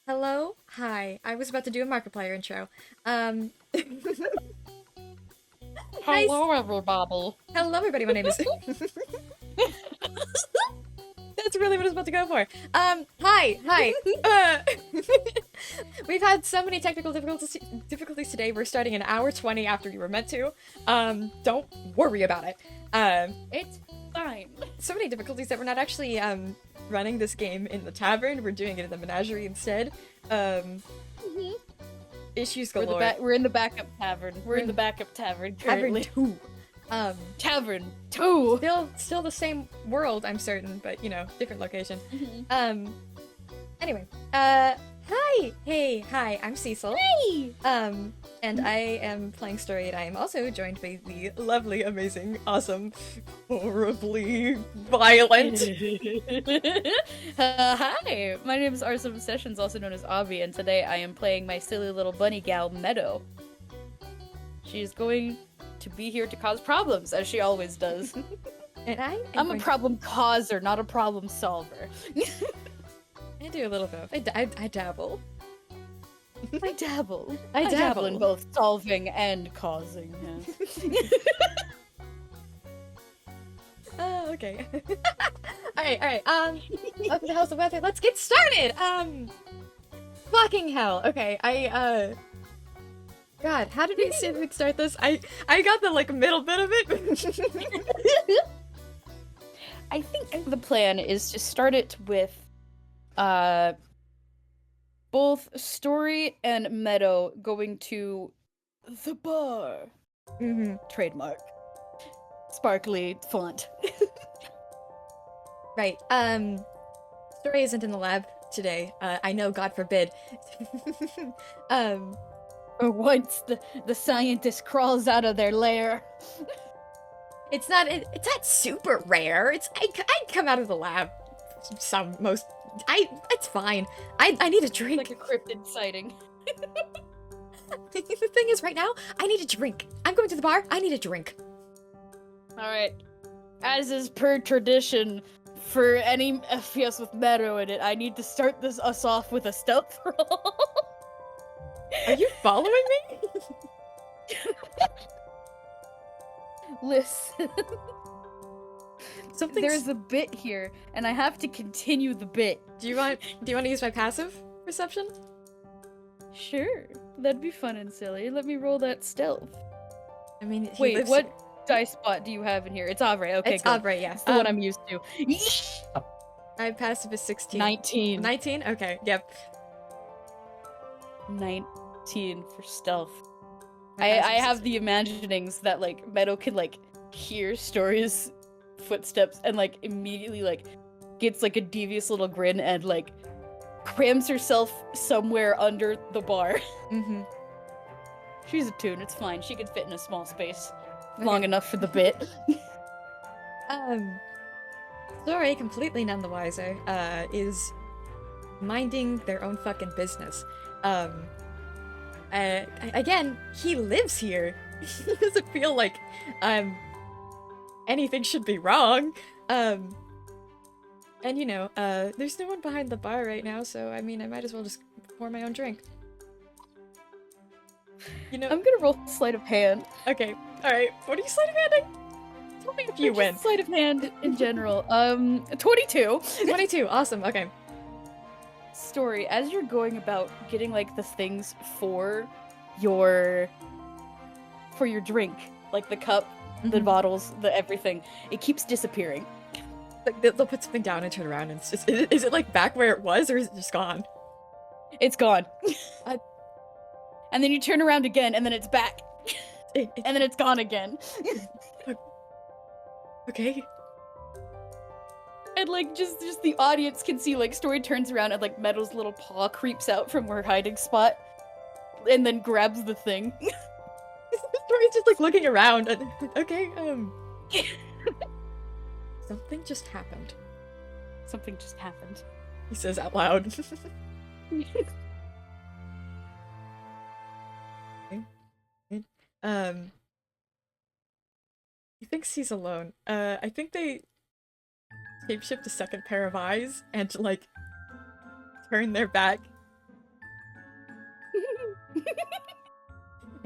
Hello? Hi. I was about to do a Markiplier intro. Um, nice. Hello, everybody. Hello, everybody. My name is. That's really what I was about to go for. Hi. Uh, we've had so many technical difficulties today. We're starting an hour 20 after you were meant to. Don't worry about it. It's fine. So many difficulties that we're not actually running this game in the tavern. We're doing it in the menagerie instead. Issues galore. We're in the backup tavern. We're in the backup tavern currently. Tavern 2. Tavern 2. Still the same world, I'm certain, but you know, different location. Anyway, hi, I'm Cecil. Hey! And I am playing Story, and I am also joined by the lovely, amazing, awesome, horribly violent. Hi, my name is Arsum Sessions, also known as Obby, and today I am playing my silly little bunny gal, Meadow. She is going to be here to cause problems, as she always does. And I'm a problem causer, not a problem solver. I do a little bit. I dabble. I dabble. I dabble in both solving and causing. Yeah. Oh, okay. Alright. Welcome to House of Weather. Let's get started! Fucking hell. Okay, God, how did we start this? I got the, middle bit of it. I think the plan is to start it with, both Story and Meadow going to the bar. Trademark. Sparkly font. Right. Story isn't in the lab today. I know, God forbid. Or once the scientist crawls out of their lair. It's not super rare. I'd come out of the lab. It's fine. I need a drink. Like a cryptid sighting. The thing is, right now, I need a drink. I'm going to the bar. I need a drink. Alright. As is per tradition, for any FPS with Meadow in it, I need to start us off with a stealth roll. Are you following me? Listen. There's a bit here, and I have to continue the bit. Do you want to use my passive perception? Sure. That'd be fun and silly. Let me roll that stealth. I mean, wait, what dice spot do you have in here? It's Avre. Okay, it's good. Avre, yeah. It's the one I'm used to. My passive is 16. 19. 19? Okay, yep. 19 for stealth. I have the imaginings that, Meadow can, hear Story's footsteps and, immediately, gets, a devious little grin and, crams herself somewhere under the bar. She's a toon, it's fine. She can fit in a small space. Long enough for the bit. Story, completely none the wiser, is minding their own fucking business. Again, he lives here. He doesn't feel like, anything should be wrong. And you know, there's no one behind the bar right now, so I mean, I might as well just pour my own drink. You know, I'm gonna roll sleight of hand. Okay, alright. What are you sleight of handing? Tell me if you win. Sleight of hand in general. 22. 22, awesome, okay. Story, as you're going about getting, the things for your drink, the cup, the bottles, the everything, it keeps disappearing. They'll put something down and turn around and it's just, is it back where it was or is it just gone? It's gone. And then you turn around again and then it's back. And then it's gone again. Okay. And just the audience can see Story turns around and Meadow's little paw creeps out from her hiding spot and then grabs the thing. Story's just looking around and okay, something just happened. Something just happened. He says out loud. He thinks he's alone. I think they shapeshift a second pair of eyes and turn their back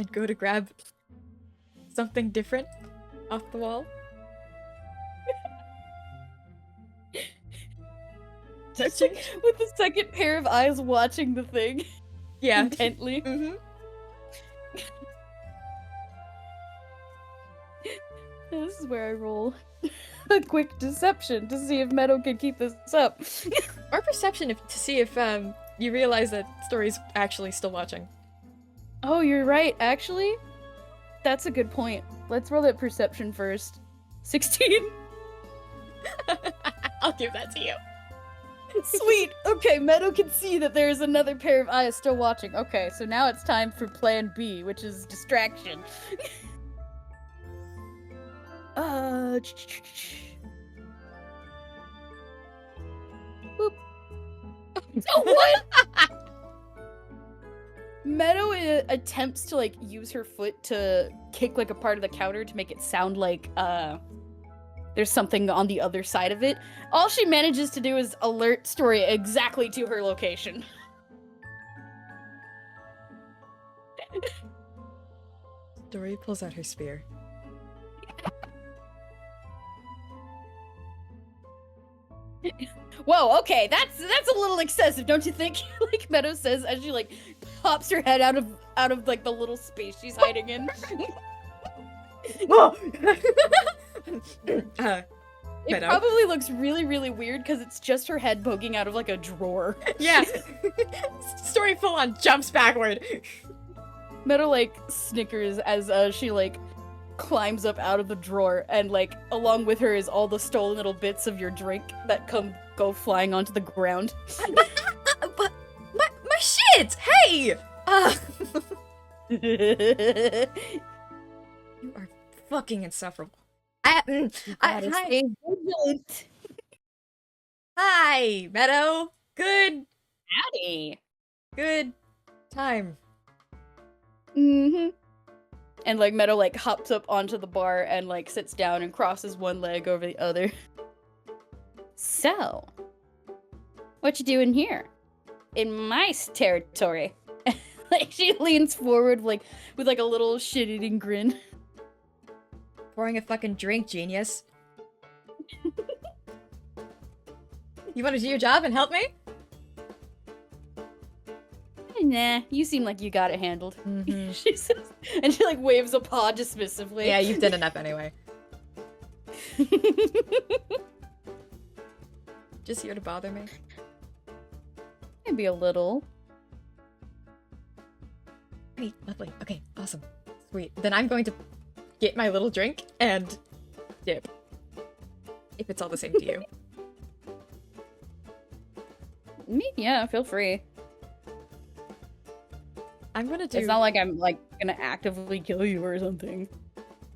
and go to grab something different off the wall. Just like, with the second pair of eyes watching the thing. Yeah. Intently. Mm-hmm. This is where I roll a quick deception to see if Meadow can keep this up. Or perception to see if you realize that Story's actually still watching. Oh, you're right, actually. That's a good point. Let's roll that perception first. 16. I'll give that to you. Sweet! Okay, Meadow can see that there's another pair of eyes still watching. Okay, so now it's time for plan B, which is distraction. Boop. Oh, what? Meadow attempts to, like, use her foot to kick, like, a part of the counter to make it sound like, there's something on the other side of it. All she manages to do is alert Story exactly to her location. Story pulls out her spear. Whoa, okay, that's a little excessive, don't you think? Like Meadow says as she like pops her head out of like the little space she's hiding in. It Meadow. probably looks really, really weird because it's just her head poking out of like a drawer. Yeah. Story full on jumps backward. Meadow like snickers as she like climbs up out of the drawer, and like along with her is all the stolen little bits of your drink that go flying onto the ground. But my shit! Hey! You are fucking insufferable. Hi. Hi, Meadow. Good time. Mm-hmm. And like Meadow like hops up onto the bar and like sits down and crosses one leg over the other. So, what you doing here? In my territory. Like she leans forward like with like a little shit-eating grin. Pouring a fucking drink, genius. You want to do your job and help me? Nah, you seem like you got it handled. Mm-hmm. She says, and she like waves a paw dismissively. Yeah, you've done enough anyway. Just here to bother me. Maybe a little. Great, lovely. Okay, awesome. Sweet. Then I'm going to get my little drink and dip. If it's all the same to you. Yeah, feel free. I'm gonna do... It's not like I'm, like, gonna actively kill you or something.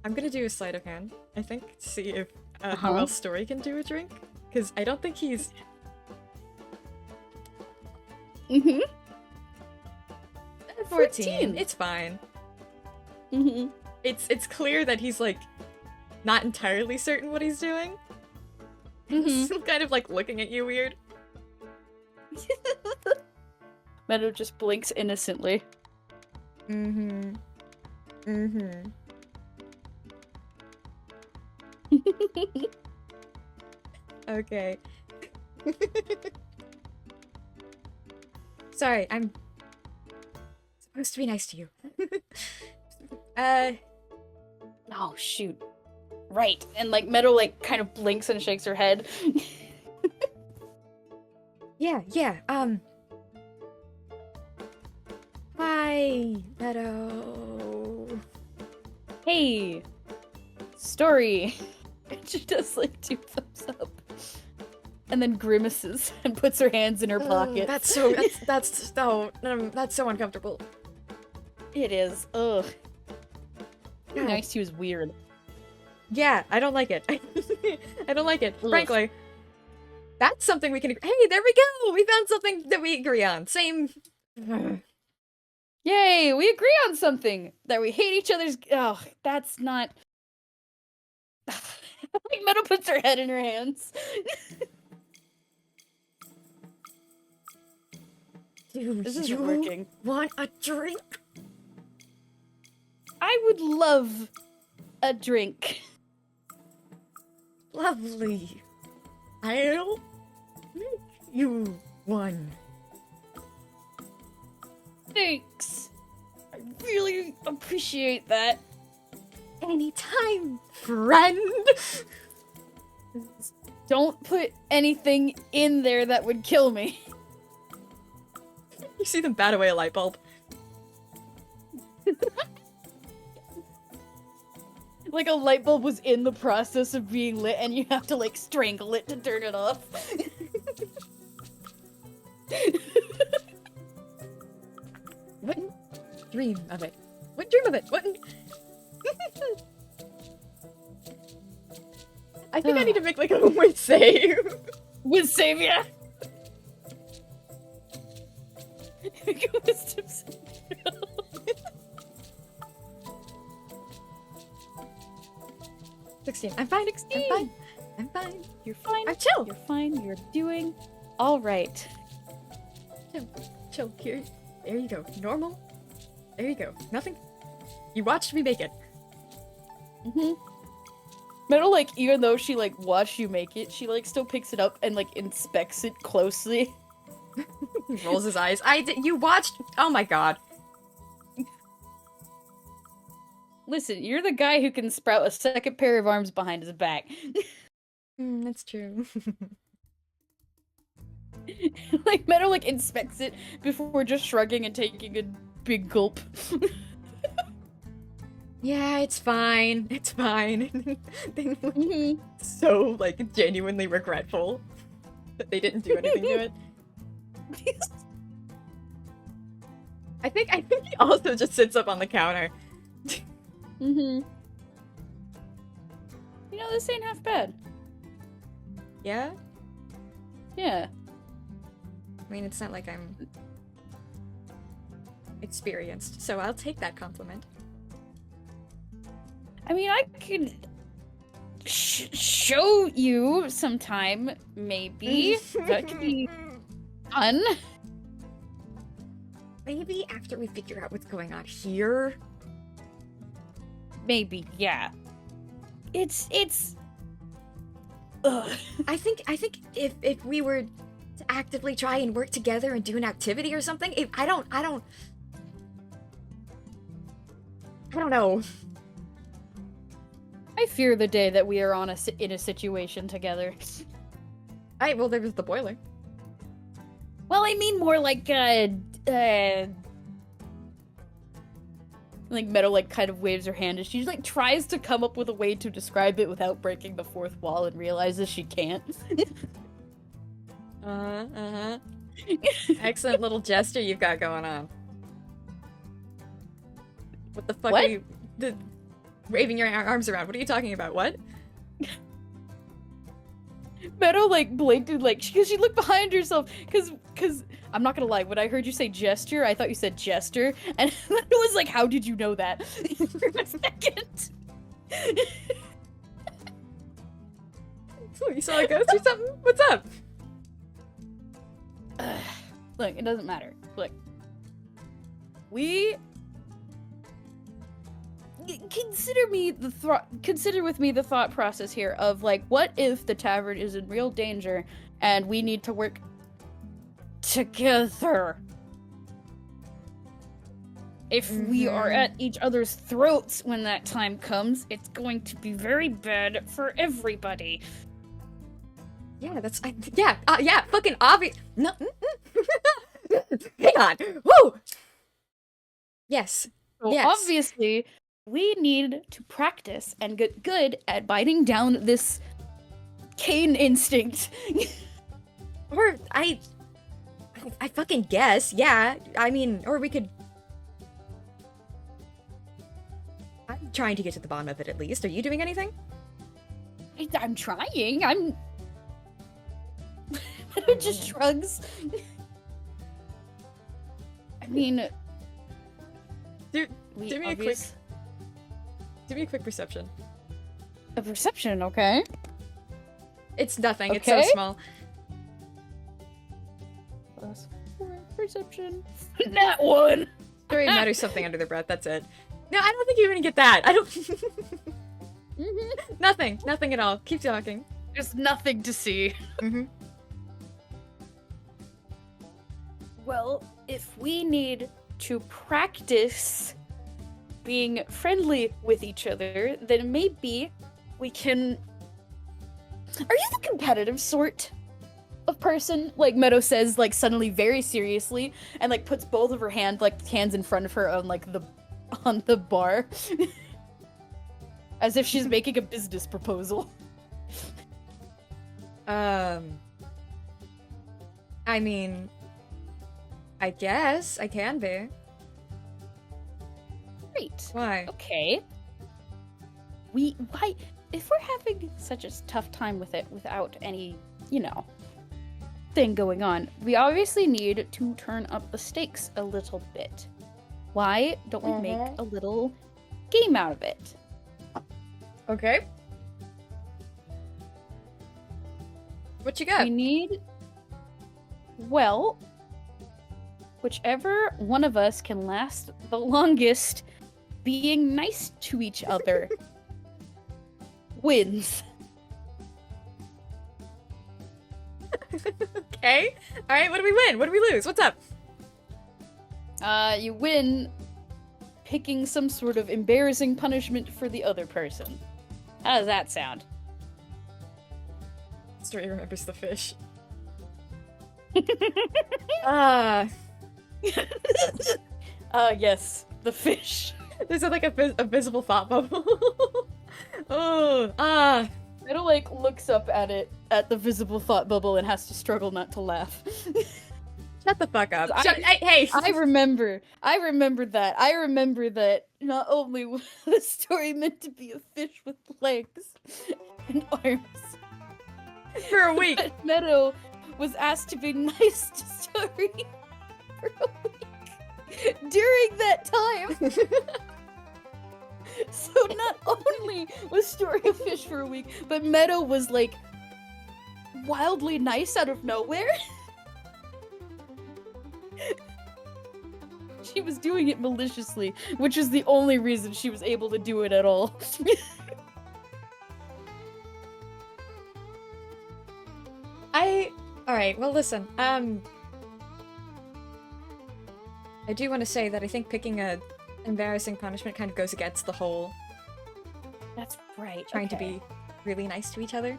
I'm gonna do a sleight of hand, I think, to see if how else Story can do a drink. Because I don't think he's... Mm-hmm. 14. It's fine. Mm-hmm. It's clear that he's, like, not entirely certain what he's doing. Mm-hmm. He's kind of, like, looking at you weird. Meadow just blinks innocently. Mm-hmm. Mm-hmm. Okay. Sorry, I'm supposed to be nice to you. Oh, shoot. Right. And, like, Meadow, like, kind of blinks and shakes her head. Yeah. Hi, Meadow. Hey. Story. She does, like, 2 thumbs up. And then grimaces and puts her hands in her pocket. That's so uncomfortable. It is. Ugh. Being nice to you is weird. Yeah, I don't like it. I don't like it, Ugh. frankly. That's something we can... Hey, there we go! We found something that we agree on. Same... Yay! We agree on something! That we hate each other's... Oh, that's not... Like, Meadow puts her head in her hands. Dude, This isn't working. Want a drink? I would love a drink. Lovely. I'll make you one. Thanks. I really appreciate that. Anytime, friend. Don't put anything in there that would kill me. You see them bat away a light bulb. Like a light bulb was in the process of being lit and you have to like strangle it to turn it off. Wouldn't dream of it. Wouldn't dream of it. Wouldn't. I think I need to make like a word save. With Savior. Wisdom saving throw. 16. I'm fine. 16. I'm fine. I'm fine. You're fine. I'm chill. You're fine. You're doing all right. Chill. Here. There you go. Normal. There you go. Nothing. You watched me make it. Meadow, like, even though she, like, watched you make it, she, like, still picks it up and, like, inspects it closely. Rolls his eyes. You watched. Oh my god. Listen, you're the guy who can sprout a second pair of arms behind his back. That's true. Like, Meadow, like, inspects it before just shrugging and taking a big gulp. Yeah, it's fine. It's fine. They look so, like, genuinely regretful that they didn't do anything to it. I think he also just sits up on the counter. You know, this ain't half bad. Yeah? Yeah. I mean, it's not like I'm experienced, so I'll take that compliment. I mean, I could show you sometime, maybe. That could be fun. Maybe after we figure out what's going on here. Maybe, yeah. It's ugh. I think if we were to actively try and work together and do an activity or something, I don't know. I fear the day that we are in a situation together. Well, there was the boiler. Well, I mean more like, like, Meadow, like, kind of waves her hand as she, like, tries to come up with a way to describe it without breaking the fourth wall and realizes she can't. Excellent little gesture you've got going on. What the fuck What? are you... waving your arms around. What are you talking about? What? Meadow, like, blinked and, like, because she looked behind herself, because, I'm not gonna lie, when I heard you say gesture, I thought you said jester, and it was like, how did you know that? For a second. Oh, you saw a ghost or something? What's up? Look, it doesn't matter. Look. We... Consider with me the thought process here of, like, what if the tavern is in real danger and we need to work together? If we are at each other's throats when that time comes, it's going to be very bad for everybody. Yeah, fucking obvious. No. Hang on. Woo! Yes. So yes. Obviously, we need to practice and get good at biting down this Cain instinct. Or I fucking guess. Yeah. I mean, or we could... I'm trying to get to the bottom of it at least. Are you doing anything? I'm trying. I'm... It just shrugs. I mean... Do me a quick perception. A perception, okay. It's nothing. Okay. It's so small. +4 perception. That one! Story mutters something under their breath. That's it. No, I don't think you even get that. I don't. Mm-hmm. Nothing at all. Keep talking. There's nothing to see. Mm-hmm. Well, if we need to practice being friendly with each other, then maybe we can... Are you the competitive sort of person? Like Meadow says, like suddenly very seriously, and like puts both of her hands in front of her on like on the bar. As if she's making a business proposal. I mean, I guess I can be. Great. Why? Okay. Why, if we're having such a tough time with it without any, thing going on, we obviously need to turn up the stakes a little bit. Why don't we make a little game out of it? Okay. What you got? We need, well, whichever one of us can last the longest being nice to each other wins. Okay. All right. What do we win? What do we lose? What's up? You win picking some sort of embarrassing punishment for the other person. How does that sound? Story remembers the fish. Yes, the fish. There's like a visible thought bubble. Meadow like looks up at the visible thought bubble and has to struggle not to laugh. Shut the fuck up. Hey! I remember that. I remember that not only was the story meant to be a fish with legs and arms, For a week. but Meadow was asked to be nice to Story for a week during that time. So not only was Story a fish for a week, but Meadow was like wildly nice out of nowhere. She was doing it maliciously, which is the only reason she was able to do it at all. Alright, well listen, I do want to say that I think picking a embarrassing punishment kind of goes against the whole That's right. trying to be really nice to each other.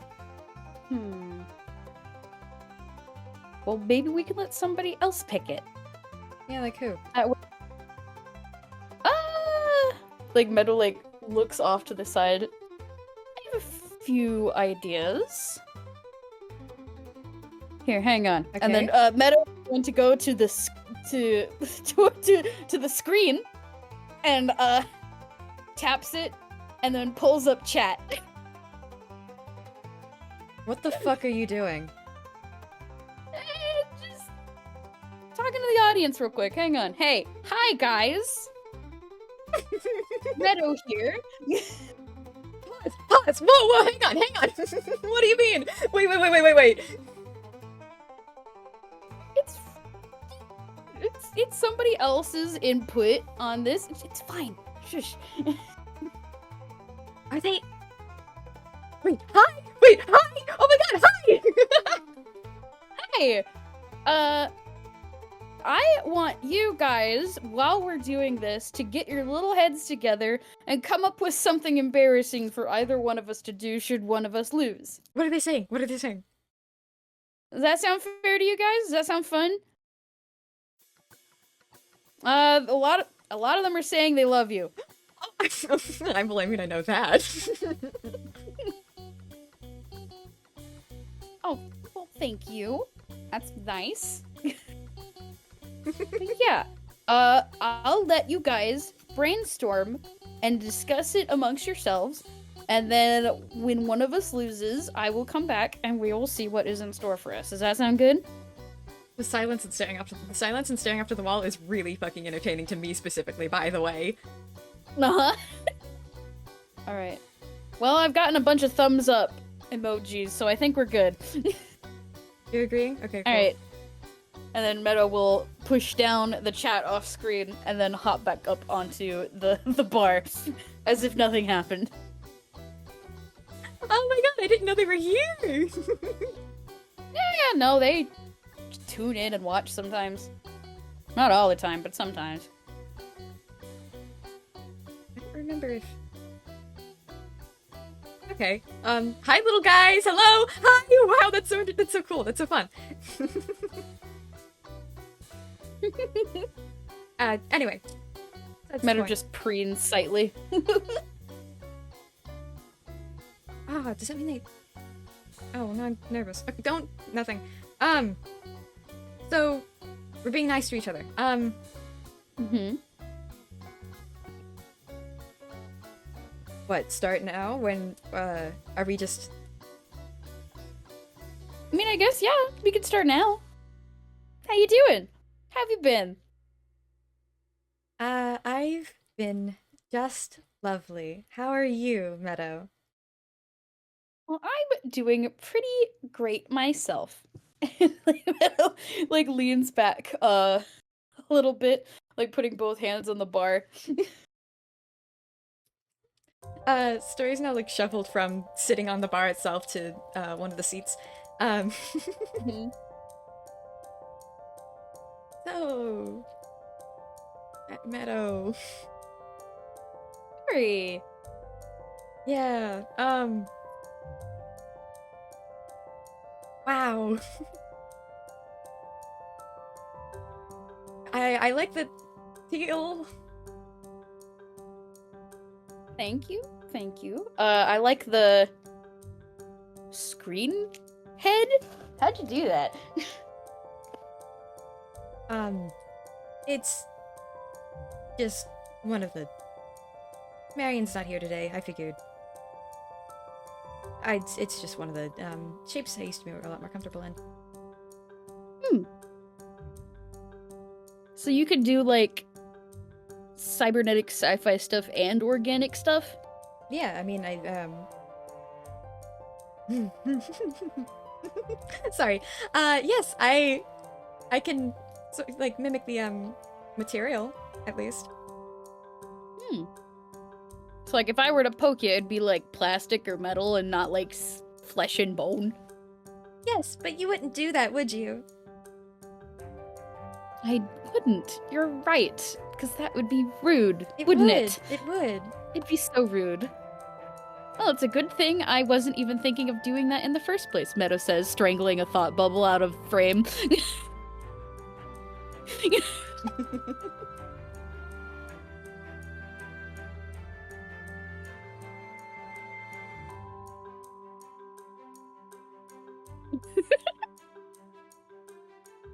Well, maybe we can let somebody else pick it. Yeah, like who? Like Meadow like looks off to the side. I have a few ideas. Here, hang on. Okay. And then Meadow is going to go to the to the screen and taps it and then pulls up chat. What the fuck are you doing? Just talking to the audience real quick. Hang on. Hey, hi guys. Meadow here. Pause! Whoa, hang on! What do you mean? Wait. It's somebody else's input on this. It's fine. Shush. Are they... Wait, hi! Oh my god, hi! Hey, I want you guys, while we're doing this, to get your little heads together and come up with something embarrassing for either one of us to do should one of us lose. What are they saying? Does that sound fair to you guys? Does that sound fun? A lot of them are saying they love you. I'm blaming I know that. Oh, well, thank you. That's nice. But yeah, I'll let you guys brainstorm and discuss it amongst yourselves, and then when one of us loses, I will come back and we will see what is in store for us. Does that sound good? The silence and staring after the wall is really fucking entertaining to me specifically, by the way. Uh-huh. Alright. Well, I've gotten a bunch of thumbs up emojis, so I think we're good. You agreeing? Okay, cool. Alright. and then Meadow will push down the chat off screen and then hop back up onto the bar as if nothing happened. Oh my god, I didn't know they were here! Yeah, no, they tune in and watch sometimes. Not all the time, but sometimes. I don't remember if... Okay. Hi little guys! Hello! Hi! Wow, that's so cool, that's so fun. Anyway. Meadow just preens slightly. Ah, does that mean they... Oh, no, I'm nervous. Okay, don't... Nothing. So, we're being nice to each other. What, start now? When, are we just... I mean, I guess, yeah, we could start now. How you doing? How have you been? I've been just lovely. How are you, Meadow? Well, I'm doing pretty great myself. Meadow, like, leans back, a little bit, like, putting both hands on the bar. Story's now, like, shuffled from sitting on the bar itself to, one of the seats. So... Meadow. Sorry. Yeah, wow. I like the teal. Thank you, thank you. I like the screen head? How'd you do that? It's just one of the... Marion's not here today, I figured. It's just one of the, shapes I used to be a lot more comfortable in. So you could do, like, cybernetic sci-fi stuff and organic stuff? Yeah, I mean, Sorry. Yes, I can, like, mimic the, material, at least. So, like, if I were to poke you, it'd be, like, plastic or metal and not, like, flesh and bone? Yes, but you wouldn't do that, would you? I wouldn't. You're right. Because that would be rude, It wouldn't would. it? It would. It'd be so rude. Well, it's a good thing I wasn't even thinking of doing that in the first place, Meadow says, strangling a thought bubble out of frame.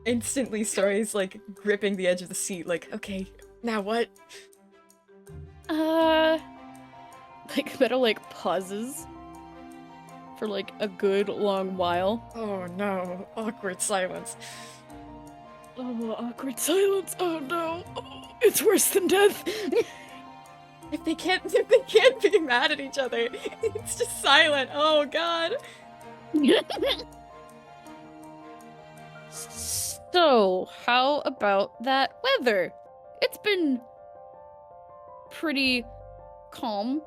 Instantly, Story's, like, gripping the edge of the seat, like, okay, now what? Like, Meadow, like, pauses for, like, a good long while. Oh no, awkward silence. Oh, awkward silence. Oh no. Oh, it's worse than death. If they can't be mad at each other, it's just silent. Oh god. So, how about that weather? It's been pretty calm.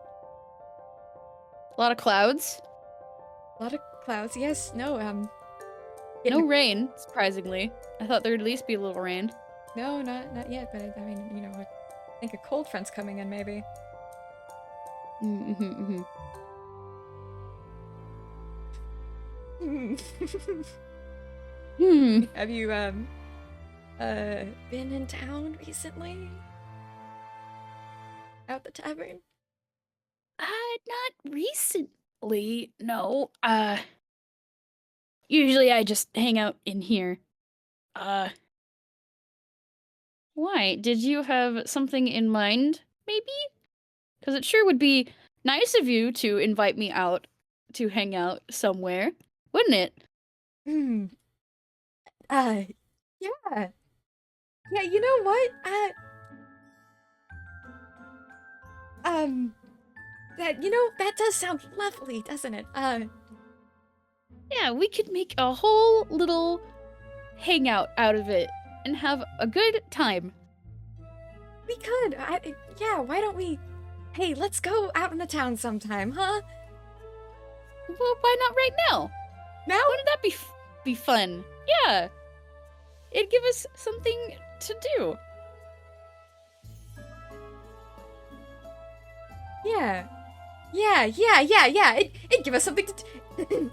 A lot of clouds. A lot of clouds. Yes. No. No rain, surprisingly. I thought there'd at least be a little rain. No, not yet. But I mean, you know, I think a cold front's coming in, maybe. Have you been in town recently? Out the tavern? Not recently, no. Usually I just hang out in here. Why? Did you have something in mind, maybe? Because it sure would be nice of you to invite me out to hang out somewhere, wouldn't it? Yeah. Yeah, you know what? That does sound lovely, doesn't it? Yeah, we could make a whole little hang out of it and have a good time. We could. Yeah, why don't we... Hey, let's go out in the town sometime, huh? Well, why not right now? Now? Wouldn't that be fun? Yeah. It'd give us something to do. Yeah. Yeah. It'd give us something to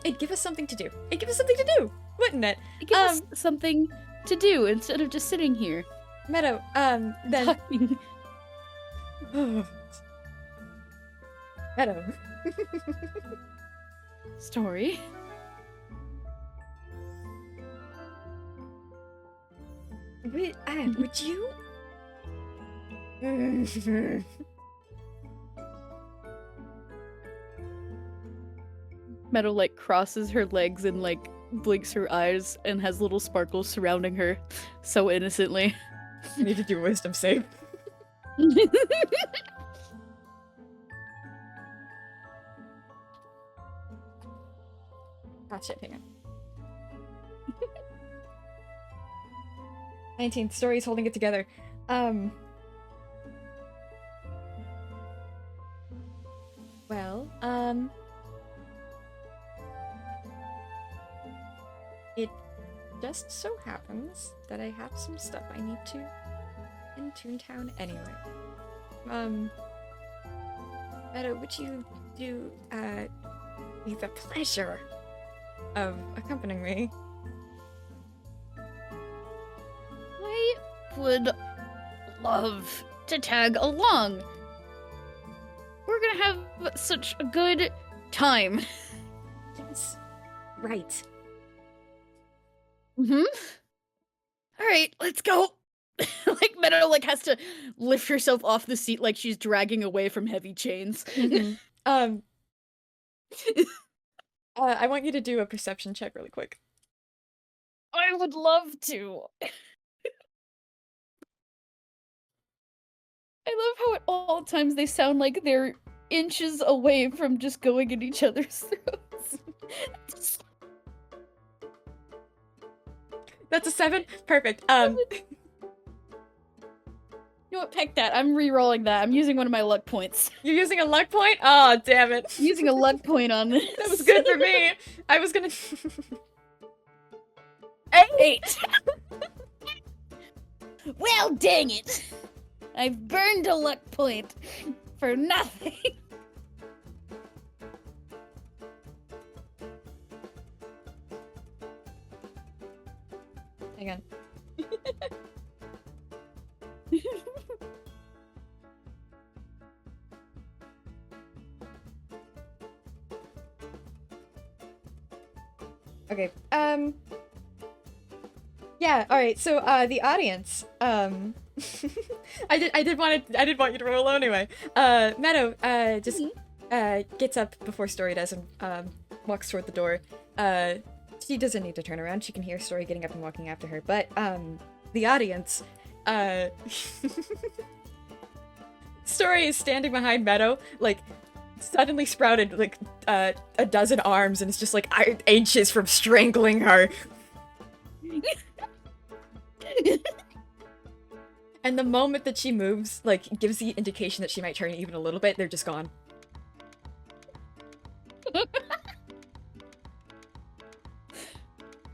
it'd give us something to do. It'd give us something to do, wouldn't it? It'd give us something to do instead of just sitting here. Meadow, then... Talking. Meadow. Story. Would you? Meadow, like, crosses her legs and, like, blinks her eyes and has little sparkles surrounding her so innocently. I need to do a wisdom save. Ah, shit, hang on. 19, Story's holding it together. Well, it just so happens that I have some stuff I need to in Toontown anyway. Meadow, would you do, me the pleasure of accompanying me? I would love to tag along. We're gonna have such a good time. Yes. Right. Mm-hmm. Alright, let's go. Like, Meadow, like, has to lift herself off the seat like she's dragging away from heavy chains. I want you to do a perception check really quick. I would love to. I love how at all times they sound like they're inches away from just going in each other's throats. That's a 7? Perfect. You know what, peck that. I'm re-rolling that. I'm using one of my luck points. You're using a luck point? Oh, damn it. I'm using a luck point on this. That was good for me. I was gonna... 8! Well, dang it! I've burned a luck point for nothing. Hang on. Okay, yeah, alright, so, the audience, I did want you to roll anyway. Meadow, just, gets up before Story does and, walks toward the door. She doesn't need to turn around, she can hear Story getting up and walking after her, but, the audience, Story is standing behind Meadow, like, suddenly sprouted, like, a dozen arms, and it's just, like, inches from strangling her. And the moment that she moves, like, gives the indication that she might turn even a little bit, they're just gone.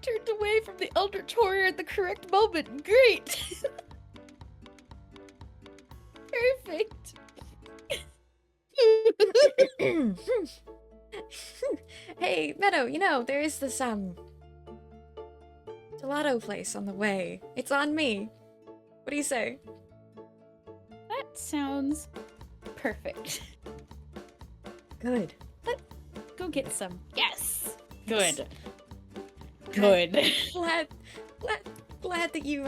Turned away from the Eldritch Horror at the correct moment. Great! Perfect. Hey, Meadow, you know, there is this, gelato place on the way. It's on me. What do you say? That sounds perfect. Good. Let's go get some. Yes! Good. Good. Good. Glad that you,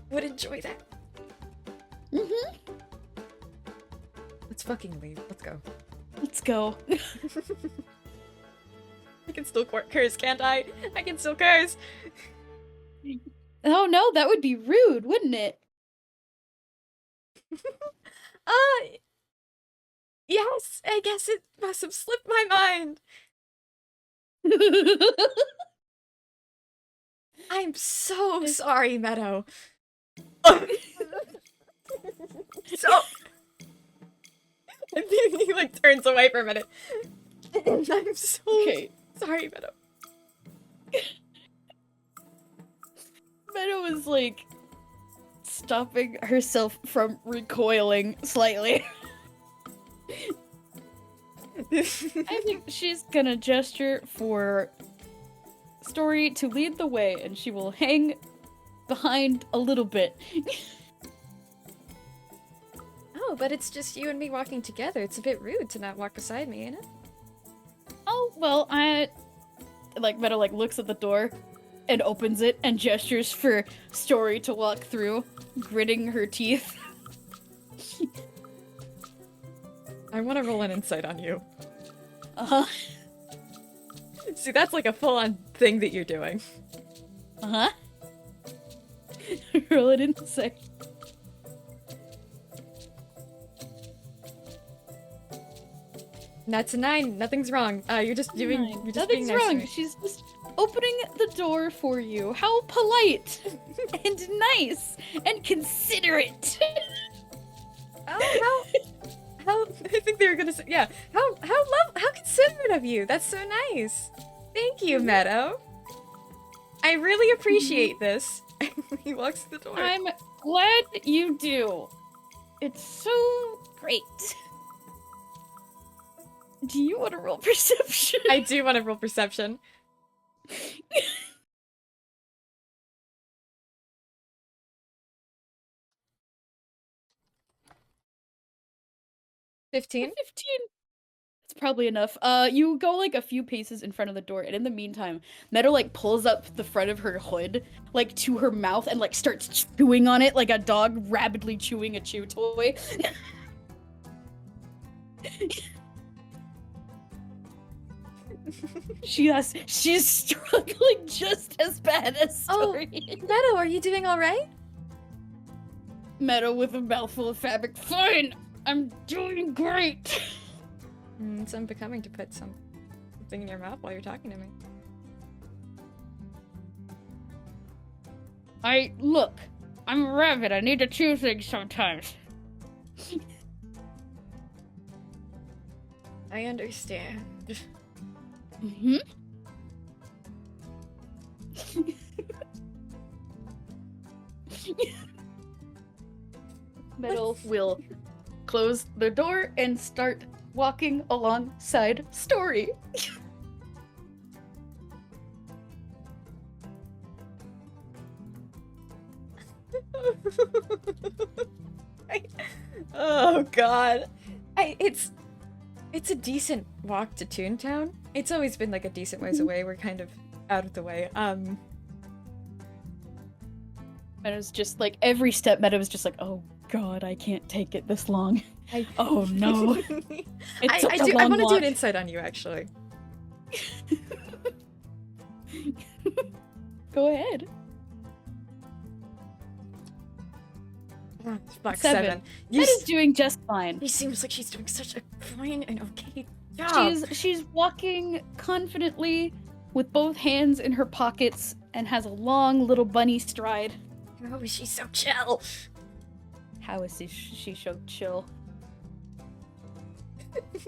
would enjoy that. Mm-hmm. Let's fucking leave. Let's go. Let's go. I can still curse, can't I? I can still curse. Oh no, that would be rude, wouldn't it? Yes, I guess it must have slipped my mind. I'm so sorry, Meadow. So he like turns away for a minute. I'm so sorry, Meadow. Meadow is like stopping herself from recoiling slightly. I think she's gonna gesture for Story to lead the way, and she will hang behind a little bit. Oh, but it's just you and me walking together. It's a bit rude to not walk beside me, ain't it? Oh, well, Meadow, like, looks at the door and opens it and gestures for Story to walk through, gritting her teeth. I want to roll an insight on you. Uh-huh. See, that's like a full-on thing that you're doing. Uh-huh. Roll an insight. That's a 9. Nothing's wrong. You're just doing. You're just Nothing's being nice to wrong. me. She's just opening the door for you. How polite and nice and considerate. Oh, how I think they were gonna say, yeah. How considerate of you. That's so nice. Thank you, Meadow. I really appreciate this. He walks through the door. I'm glad you do. It's so great. Do you want to roll perception? I do want to roll perception. 15? 15. That's probably enough. You go like a few paces in front of the door, and in the meantime, Meadow like pulls up the front of her hood, like to her mouth, and like starts chewing on it like a dog rapidly chewing a chew toy. She's struggling just as bad as Story. Oh, Meadow, are you doing alright? Meadow with a mouthful of fabric. Fine! I'm doing great! It's unbecoming to put something in your mouth while you're talking to me. Look, I'm a rabbit. I need to chew things sometimes. I understand. Mm-hmm. Meadow will close the door and start walking alongside Story. Oh god. It's a decent walk to Toontown. It's always been like a decent ways away. We're kind of out of the way. Meadow's just like every step Meadow was just like, oh god, I can't take it this long. Oh no. It's such a long I want to walk. do an insight on you actually. Go ahead. Fuck, 7. 7. Meadow's doing just fine. He seems like she's doing such a fine and okay job. She's walking confidently with both hands in her pockets and has a long little bunny stride. Oh, she's so chill. How is she so chill?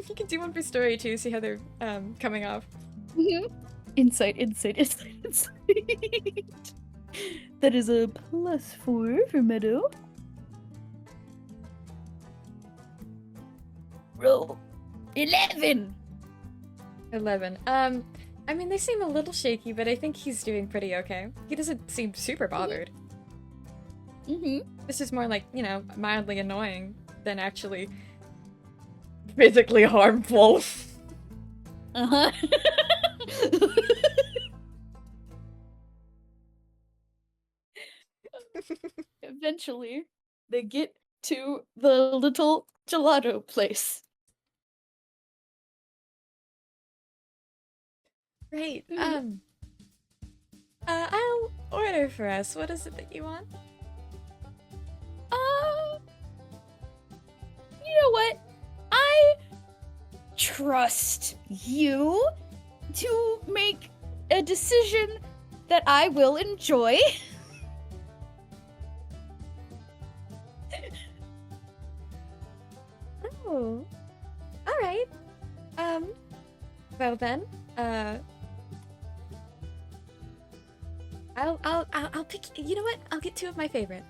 You can do one for Story too, see how they're coming off. Insight. That is a +4 for Meadow. Roll 11. 11. I mean, they seem a little shaky, but I think he's doing pretty okay. He doesn't seem super bothered. This is more like, you know, mildly annoying than actually physically harmful. Uh-huh. Eventually, they get to the little gelato place. Great. I'll order for us. What is it that you want? You know what? I trust you to make a decision that I will enjoy. Oh, all right. Well then, I'll pick. You know what? I'll get 2 of my favorite.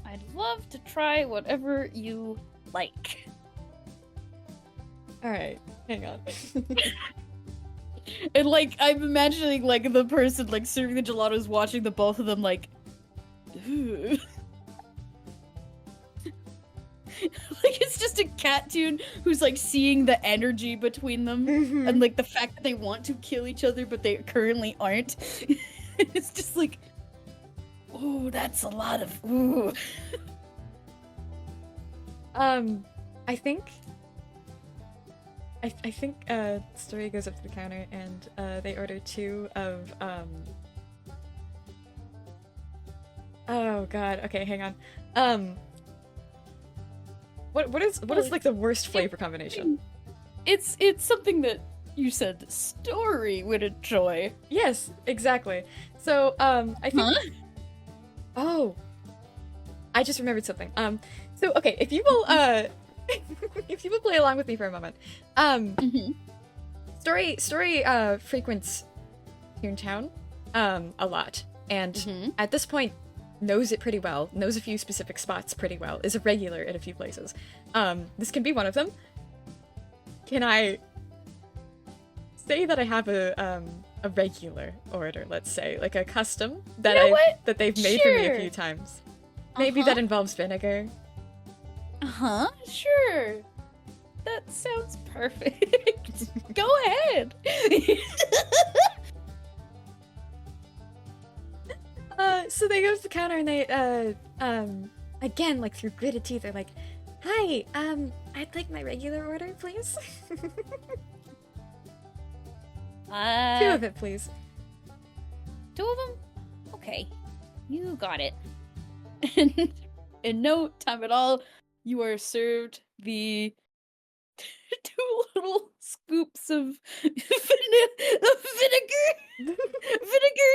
I'd love to try whatever you like. All right, hang on. And like, I'm imagining like the person like serving the gelatos, watching the both of them like, "Ooh." Like it's just a cartoon who's like seeing the energy between them and like the fact that they want to kill each other but they currently aren't. It's just like, ooh, that's a lot of ooh. I think Story goes up to the counter and they order 2 of oh god, okay, hang on. What is like the worst flavor combination? It's something that you said Story would enjoy. Yes, exactly. So I think oh, I just remembered something. So okay, if you will if you will play along with me for a moment. Story frequents here in town a lot, and at this point knows it pretty well, knows a few specific spots pretty well, is a regular at a few places. This can be one of them. Can I say that I have a regular order, let's say, like a custom that that they've made for me a few times? Maybe that involves vinegar. Sure. That sounds perfect. Go ahead. So they go to the counter and they, again, like through gritted teeth, they're like, "Hi, I'd like my regular order, please." 2 of it, please. 2 of them? Okay. You got it. And in no time at all, you are served the 2 little scoops of vinegar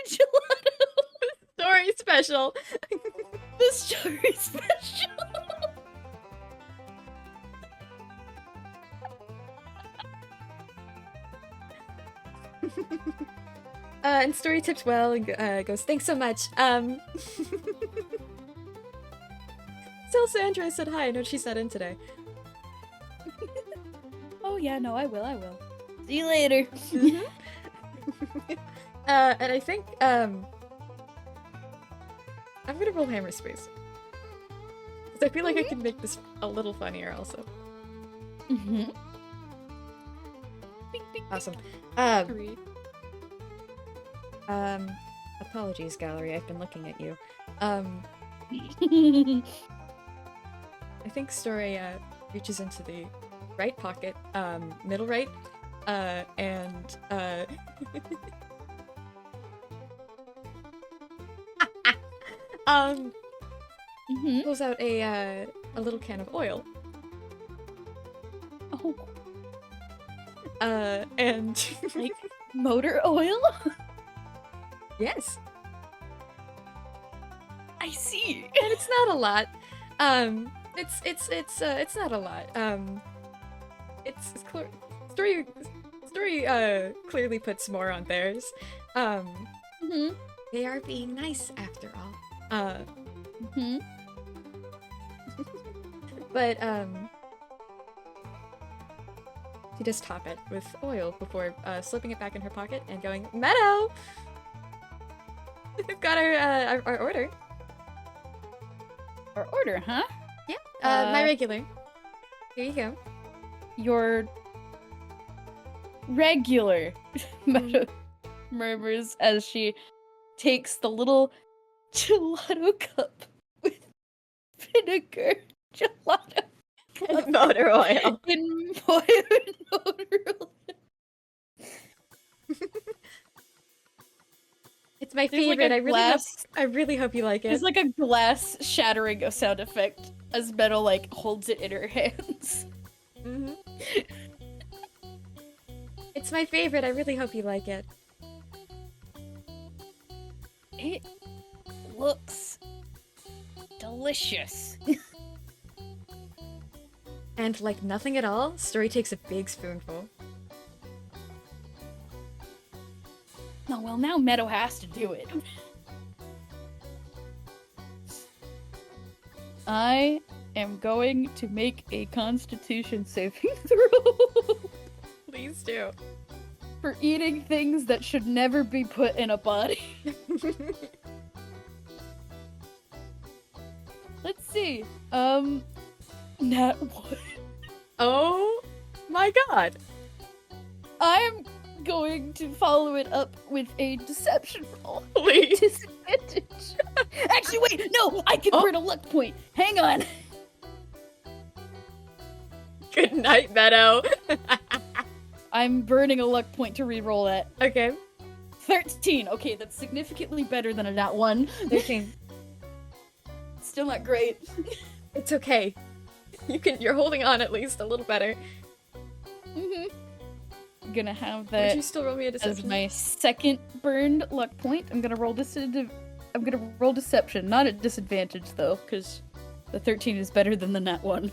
gelato. Story special. The Story special. And Story tips well and goes, "Thanks so much." Tell Sandra I said hi. I know she's not in today. Oh yeah, no, I will. See you later. And I think I'm gonna roll hammer space. Because I feel like I can make this a little funnier also. Awesome. Apologies, gallery. I've been looking at you. I think Story reaches into the right pocket, middle right, and pulls out a little can of oil. Oh. And like motor oil? Yes. I see. And it's not a lot. It's not a lot. It's clear. Story clearly puts more on theirs. They are being nice after all. But she does top it with oil before slipping it back in her pocket and going, "Meadow, we've got our order." Our order, huh? Yeah. My regular. Here you go. Your regular. Meadow murmurs as she takes the little gelato cup with vinegar gelato cup Motor oil. in motor oil. It's my There's favorite. like I really hope you like it. There's like a glass shattering a sound effect as Meadow It's my favorite. I really hope you like it. It looks delicious. And like nothing at all, Story takes a big spoonful. Oh, well, now Meadow has to do it. I am going to make a Constitution saving throw. Please do. For eating things that should never be put in a body. Let's see. Nat 1. Oh my god. I'm going to follow it up with a deception roll. Please. Disadvantage. Actually, wait, no, I can burn a luck point. Hang on. Good night, Meadow. I'm burning a luck point to re-roll that. Okay. 13. Okay, that's significantly better than a nat 1. 13. Still not great. It's okay. You're holding on at least a little better. I'm gonna have Would that you still roll me a as deception? my second burned luck point. I'm gonna roll deception, not at disadvantage though, because the 13 is better than the nat 1.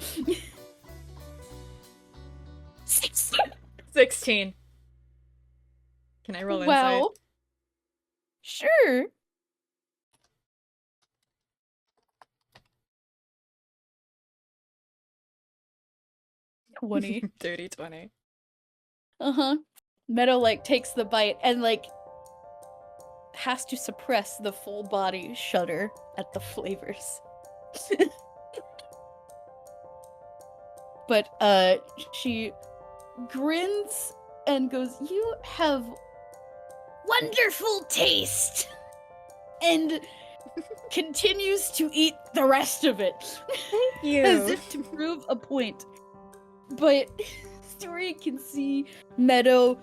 16. Can I roll insight? Wow. Sure. $20. 30, 20. Meadow, like, takes the bite and, like, has to suppress the full body shudder at the flavors. But, she grins and goes, "You have wonderful taste!" And continues to eat the rest of it. Thank you. As if to prove a point. But Story can see Meadow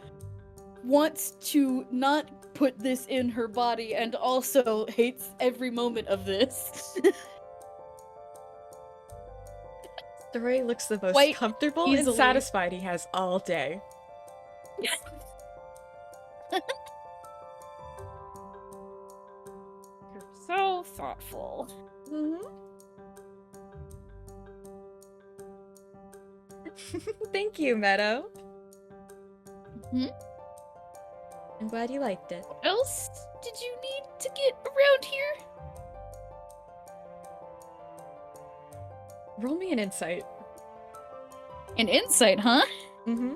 wants to not put this in her body and also hates every moment of this. Story looks the most Quite comfortable easily. and satisfied he has all day. You're so thoughtful. Thank you, Meadow. Mhm. I'm glad you liked it. What else did you need to get around here? Roll me an insight. An insight, huh? Mm-hmm.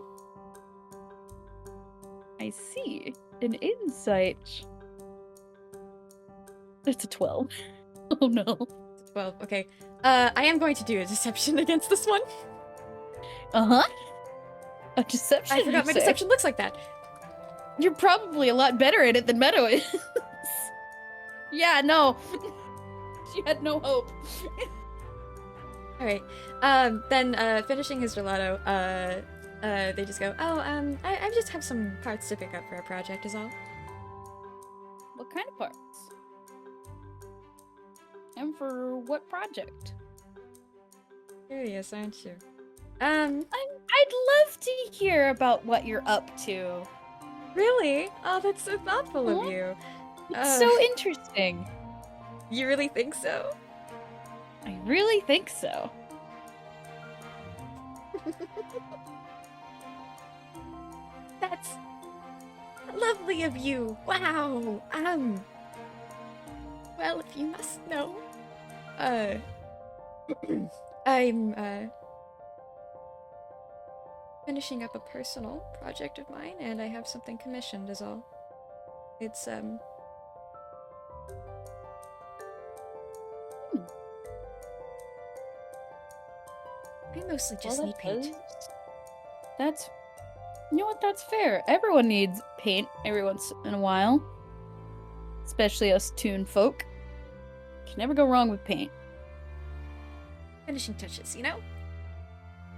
I see. An insight. It's a 12. Oh no. 12. Okay. I am going to do a deception against this one. Uh-huh. A deception, I forgot you my say? deception looks like that. You're probably a lot better at it than Meadow is. Yeah, no. She had no hope. Alright. Then, finishing his gelato, they just go, "Oh, I just have some parts to pick up for a project is all." What kind of parts? And for what project? Curious, aren't you? I'd love to hear about what you're up to. Really? Oh, that's so thoughtful of Huh? you. It's so interesting. You really think so? I really think so. That's lovely of you. Wow. Well, if you must know, I'm, finishing up a personal project of mine, and I have something commissioned is all. It's, I mostly just need paint. That's... You know what? That's fair. Everyone needs paint every once in a while. Especially us toon folk. Can never go wrong with paint. Finishing touches, you know?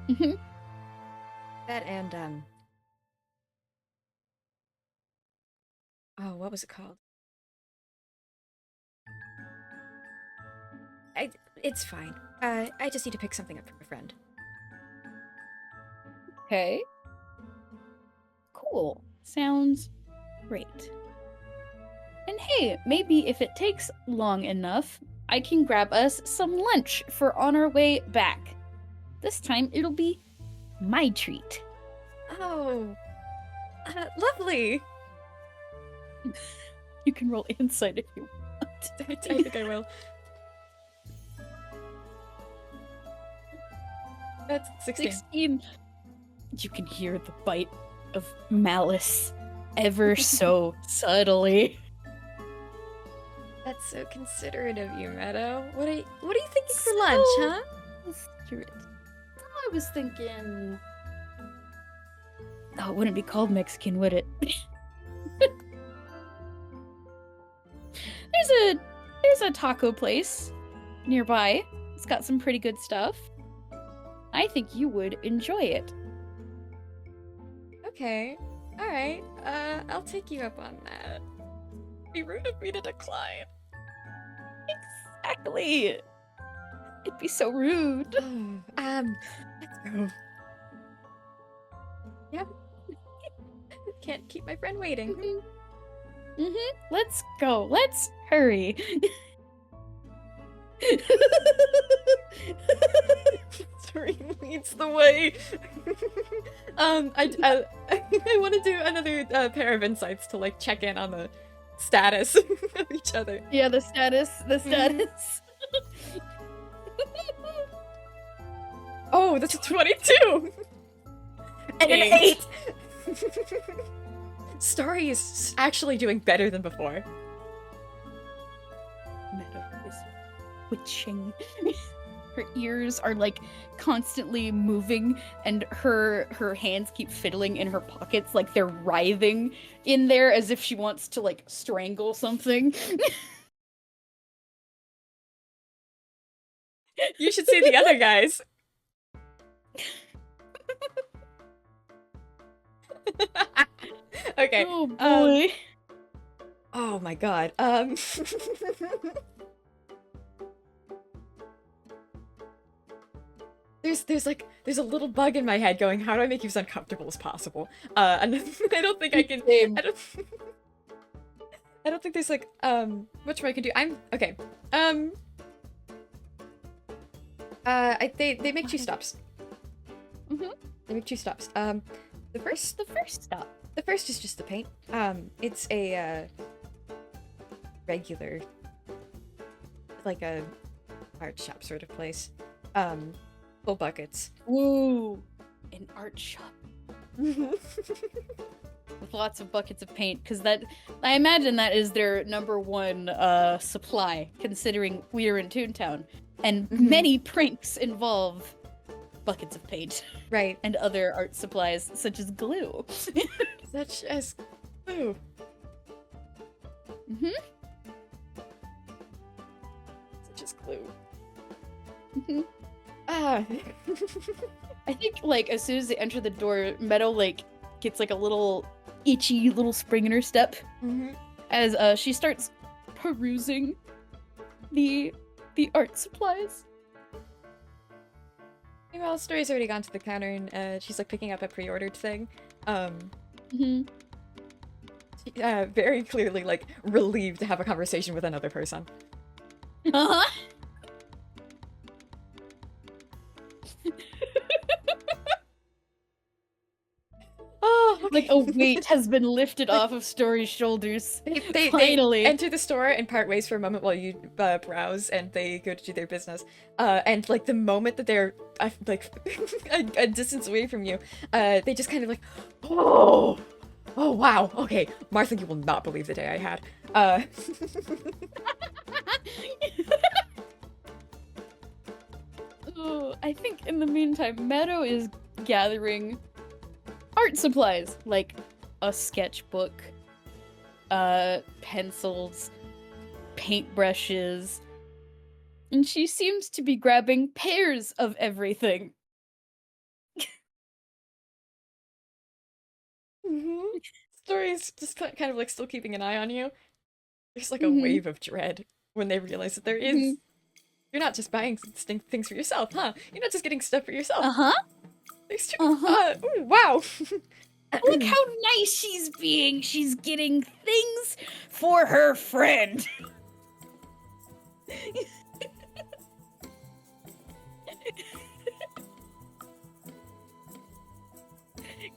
Mhm. That and, oh, what was it called? It's fine. I just need to pick something up for a friend. Okay. Cool. Sounds great. And hey, maybe if it takes long enough, I can grab us some lunch for on our way back. This time it'll be my treat. Oh, lovely. You can roll insight if you want. I think I will. That's 16. 16. You can hear the bite of malice ever so subtly. That's so considerate of you, Meadow. What are you thinking for lunch, huh? I was thinking... Oh, it wouldn't be called Mexican, would it? There's a taco place nearby. It's got some pretty good stuff. I think you would enjoy it. Okay. Alright. I'll take you up on that. It'd be rude of me to decline. Exactly. It'd be so rude. Let's go. Yep. Can't keep my friend waiting. Let's go. Let's hurry. Story leads the way. I want to do another pair of insights to like check in on the status of each other. Yeah, the status. Oh, that's a 22! And an 8! Story is actually doing better than before. Meadow is twitching. Her ears are like constantly moving, and her hands keep fiddling in her pockets like they're writhing in there as if she wants to like strangle something. You should see the other guys. Okay. Oh boy. Oh my god. There's a little bug in my head going, how do I make you as uncomfortable as possible? And I don't think I can. Same. I don't think there's like much more I can do. Okay. They make 2 stops. They make 2 stops. The first stop. The first is just the paint. It's a regular, like a art shop sort of place. Full buckets. Ooh, an art shop. With lots of buckets of paint, because that, I imagine that is their #1 supply, considering we are in Toontown, and many pranks involve buckets of paint. Right. And other art supplies, such as glue. Such as glue. Such as glue. I think, like, as soon as they enter the door, Meadow, like, gets, like, a little itchy little spring in her step. As, she starts perusing the art supplies. Meanwhile, Story's already gone to the counter and, she's, like, picking up a pre-ordered thing. Very clearly, like, relieved to have a conversation with another person. Oh, okay. Like a weight has been lifted off of Story's shoulders. They Finally. enter the store and part ways for a moment while you browse, and they go to do their business. And like the moment that they're like a distance away from you, they just kind of like, oh wow, okay, Martha, you will not believe the day I had. I think in the meantime, Meadow is gathering art supplies, like a sketchbook, pencils, paintbrushes, and she seems to be grabbing pairs of everything. Story's just kind of like still keeping an eye on you. There's like a wave of dread when they realize that there is. You're not just buying things for yourself, huh? You're not just getting stuff for yourself. There's 2. Ooh, wow. Look how nice she's being. She's getting things for her friend.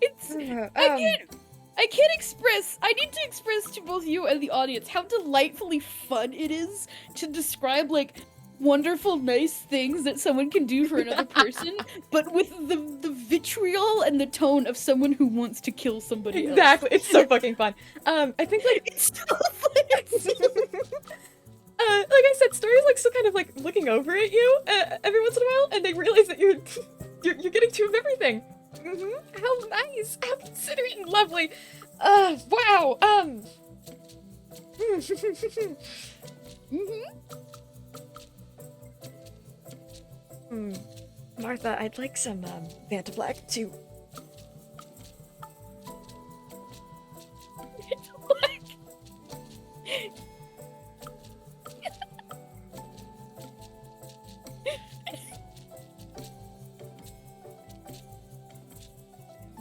It's I need to express to both you and the audience how delightfully fun it is to describe like wonderful, nice things that someone can do for another person, but with the vitriol and the tone of someone who wants to kill somebody else. Exactly. It's so fucking fun. I think like It's so fun. like I said, Story's like still kind of like looking over at you every once in a while, and they realize that you're getting two of everything. How nice, how considerate and lovely. Wow. Martha, I'd like some Vanta Black too.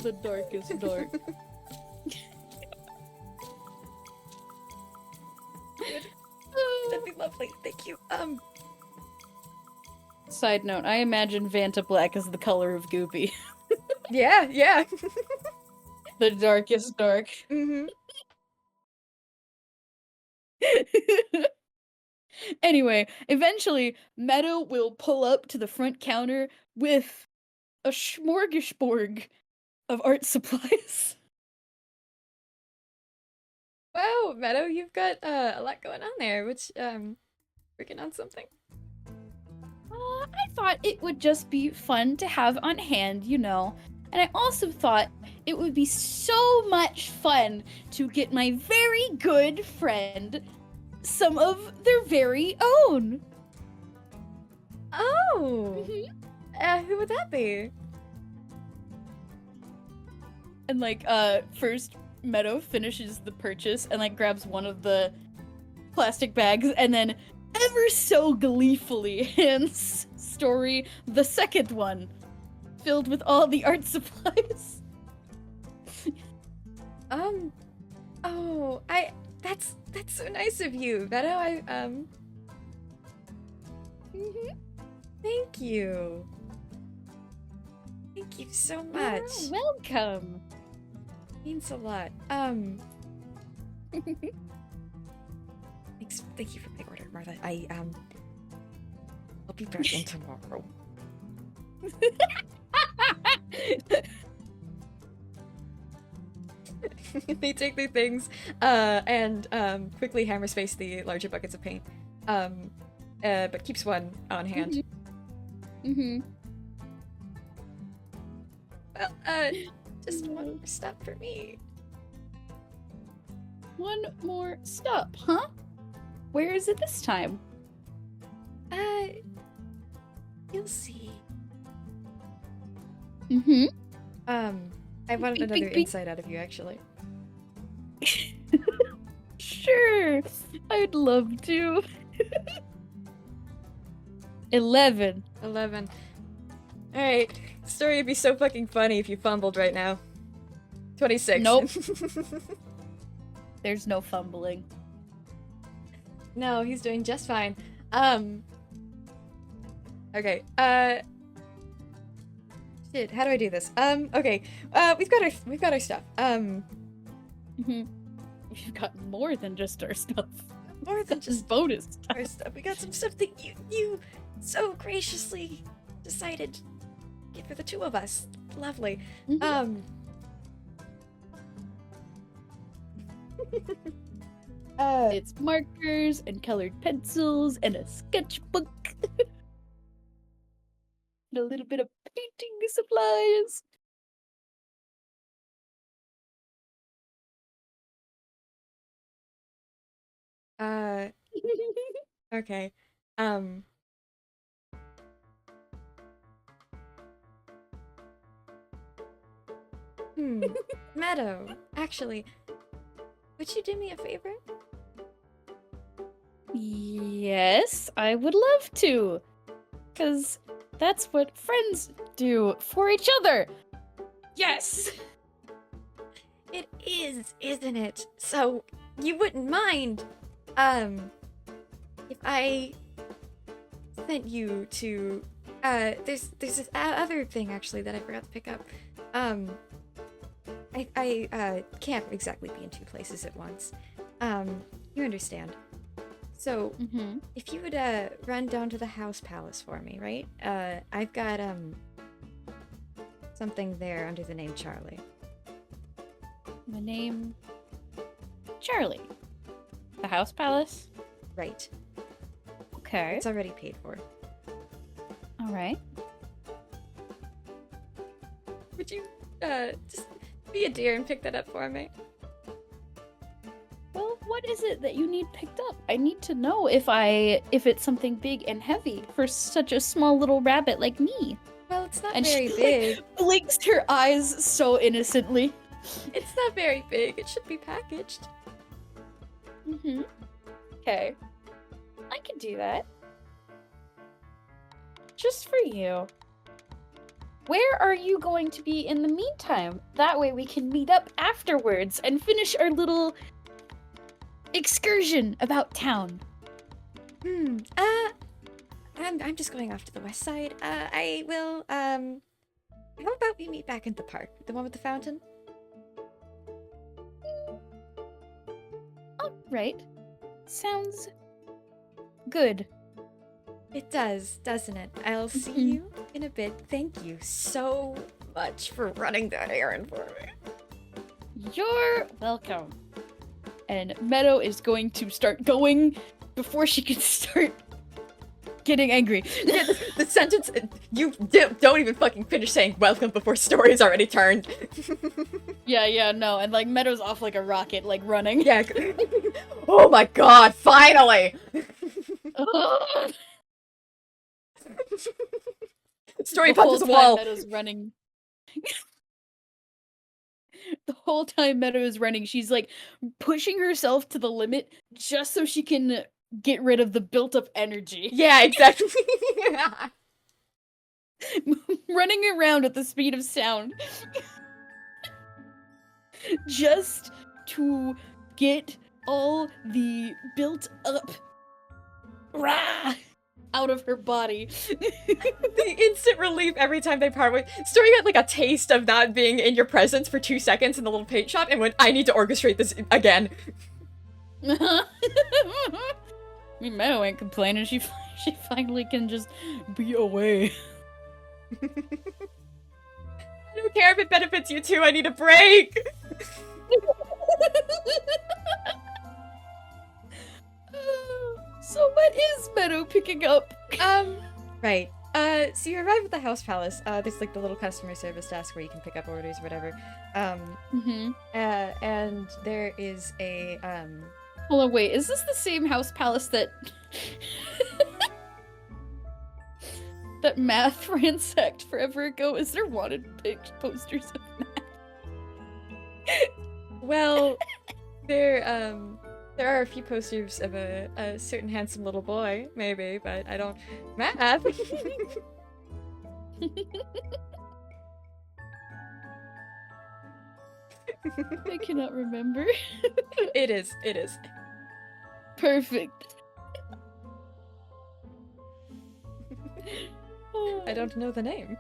The darkest dark. That'd be lovely. Thank you. Side note, I imagine Vanta Black as the color of Goopy. Yeah. The darkest dark. Anyway, eventually, Meadow will pull up to the front counter with a smorgasbord of art supplies. Wow, Meadow, you've got a lot going on there. Which working on something? I thought it would just be fun to have on hand, you know. And I also thought it would be so much fun to get my very good friend some of their very own. Oh! Who would that be? And like, first Meadow finishes the purchase and like grabs one of the plastic bags and then ever so gleefully hands Story the second one, filled with all the art supplies. Oh, that's so nice of you, Meadow. Thank you. Thank you so much. You're welcome. Means a lot. Thank you for the order, Martha. I'll be back in tomorrow. They take their things, and quickly hammer space the larger buckets of paint. But keeps one on hand. Well, just one more stop for me. One more stop, huh? Where is it this time? You'll see. I wanted another insight out of you, actually. Sure, I'd love to. 11. Alright, Story would be so fucking funny if you fumbled right now. 26. Nope. There's no fumbling. No, he's doing just fine. Okay, shit, how do I do this? Okay, we've got our stuff. We've got more than just our stuff. More than just bonus stuff. our stuff. We got some stuff that you so graciously decided to get for the two of us. Lovely. It's markers and colored pencils and a sketchbook. And a little bit of painting supplies. Okay. Meadow, actually, would you do me a favor? Yes, I would love to. 'Cause that's what friends do for each other. Yes! It is, isn't it? So, you wouldn't mind, um, if I sent you to, there's this other thing actually that I forgot to pick up. Um, I can't exactly be in two places at once. You understand. So, Mm-hmm. if you would, run down to the house palace for me, right? I've got, something there under the name Charlie. The name Charlie. The House Palace? Right. Okay. It's already paid for. Alright. Would you, just be a dear and pick that up for me? Well, what is it that you need picked up? I need to know if it's something big and heavy for such a small little rabbit like me. Well, it's not And very she big. like blinks her eyes so innocently. It's not very big. It should be packaged. Mm-hmm. Okay. I can do that. Just for you. Where are you going to be in the meantime? That way we can meet up afterwards and finish our little excursion about town. I'm just going off to the west side. I will, how about we meet back in the park? The one with the fountain? Alright. Sounds good. It does, doesn't it? I'll see you in a bit. Thank you so much for running that errand for me. You're welcome. And Meadow is going to start going before she can start getting angry. The sentence, you don't even fucking finish saying welcome before story is already turned. Yeah, no. And like Meadow's off like a rocket, like running. Yeah. Oh my god, finally! Story punches a wall. Meadow's running. The whole time Meadow is running, she's like pushing herself to the limit just so she can get rid of the built-up energy. Yeah, exactly. Running around at the speed of sound. Just to get all the built-up rah out of her body. The instant relief every time they part with. Story got like a taste of not being in your presence for 2 seconds in the little paint shop and went, I need to orchestrate this again. I mean, Meadow ain't complaining. She finally can just be away. I don't care if it benefits you too, I need a break! So what is Meadow picking up? Right. So you arrive at the house palace. There's like the little customer service desk where you can pick up orders or whatever. And there is a, Hold on, wait, is this the same house palace that... that Math ransacked forever ago? Is there wanted posters of Math? well, there are a few posters of a certain handsome little boy, maybe, but I don't... Math! I cannot remember. It is. Perfect. I don't know the name.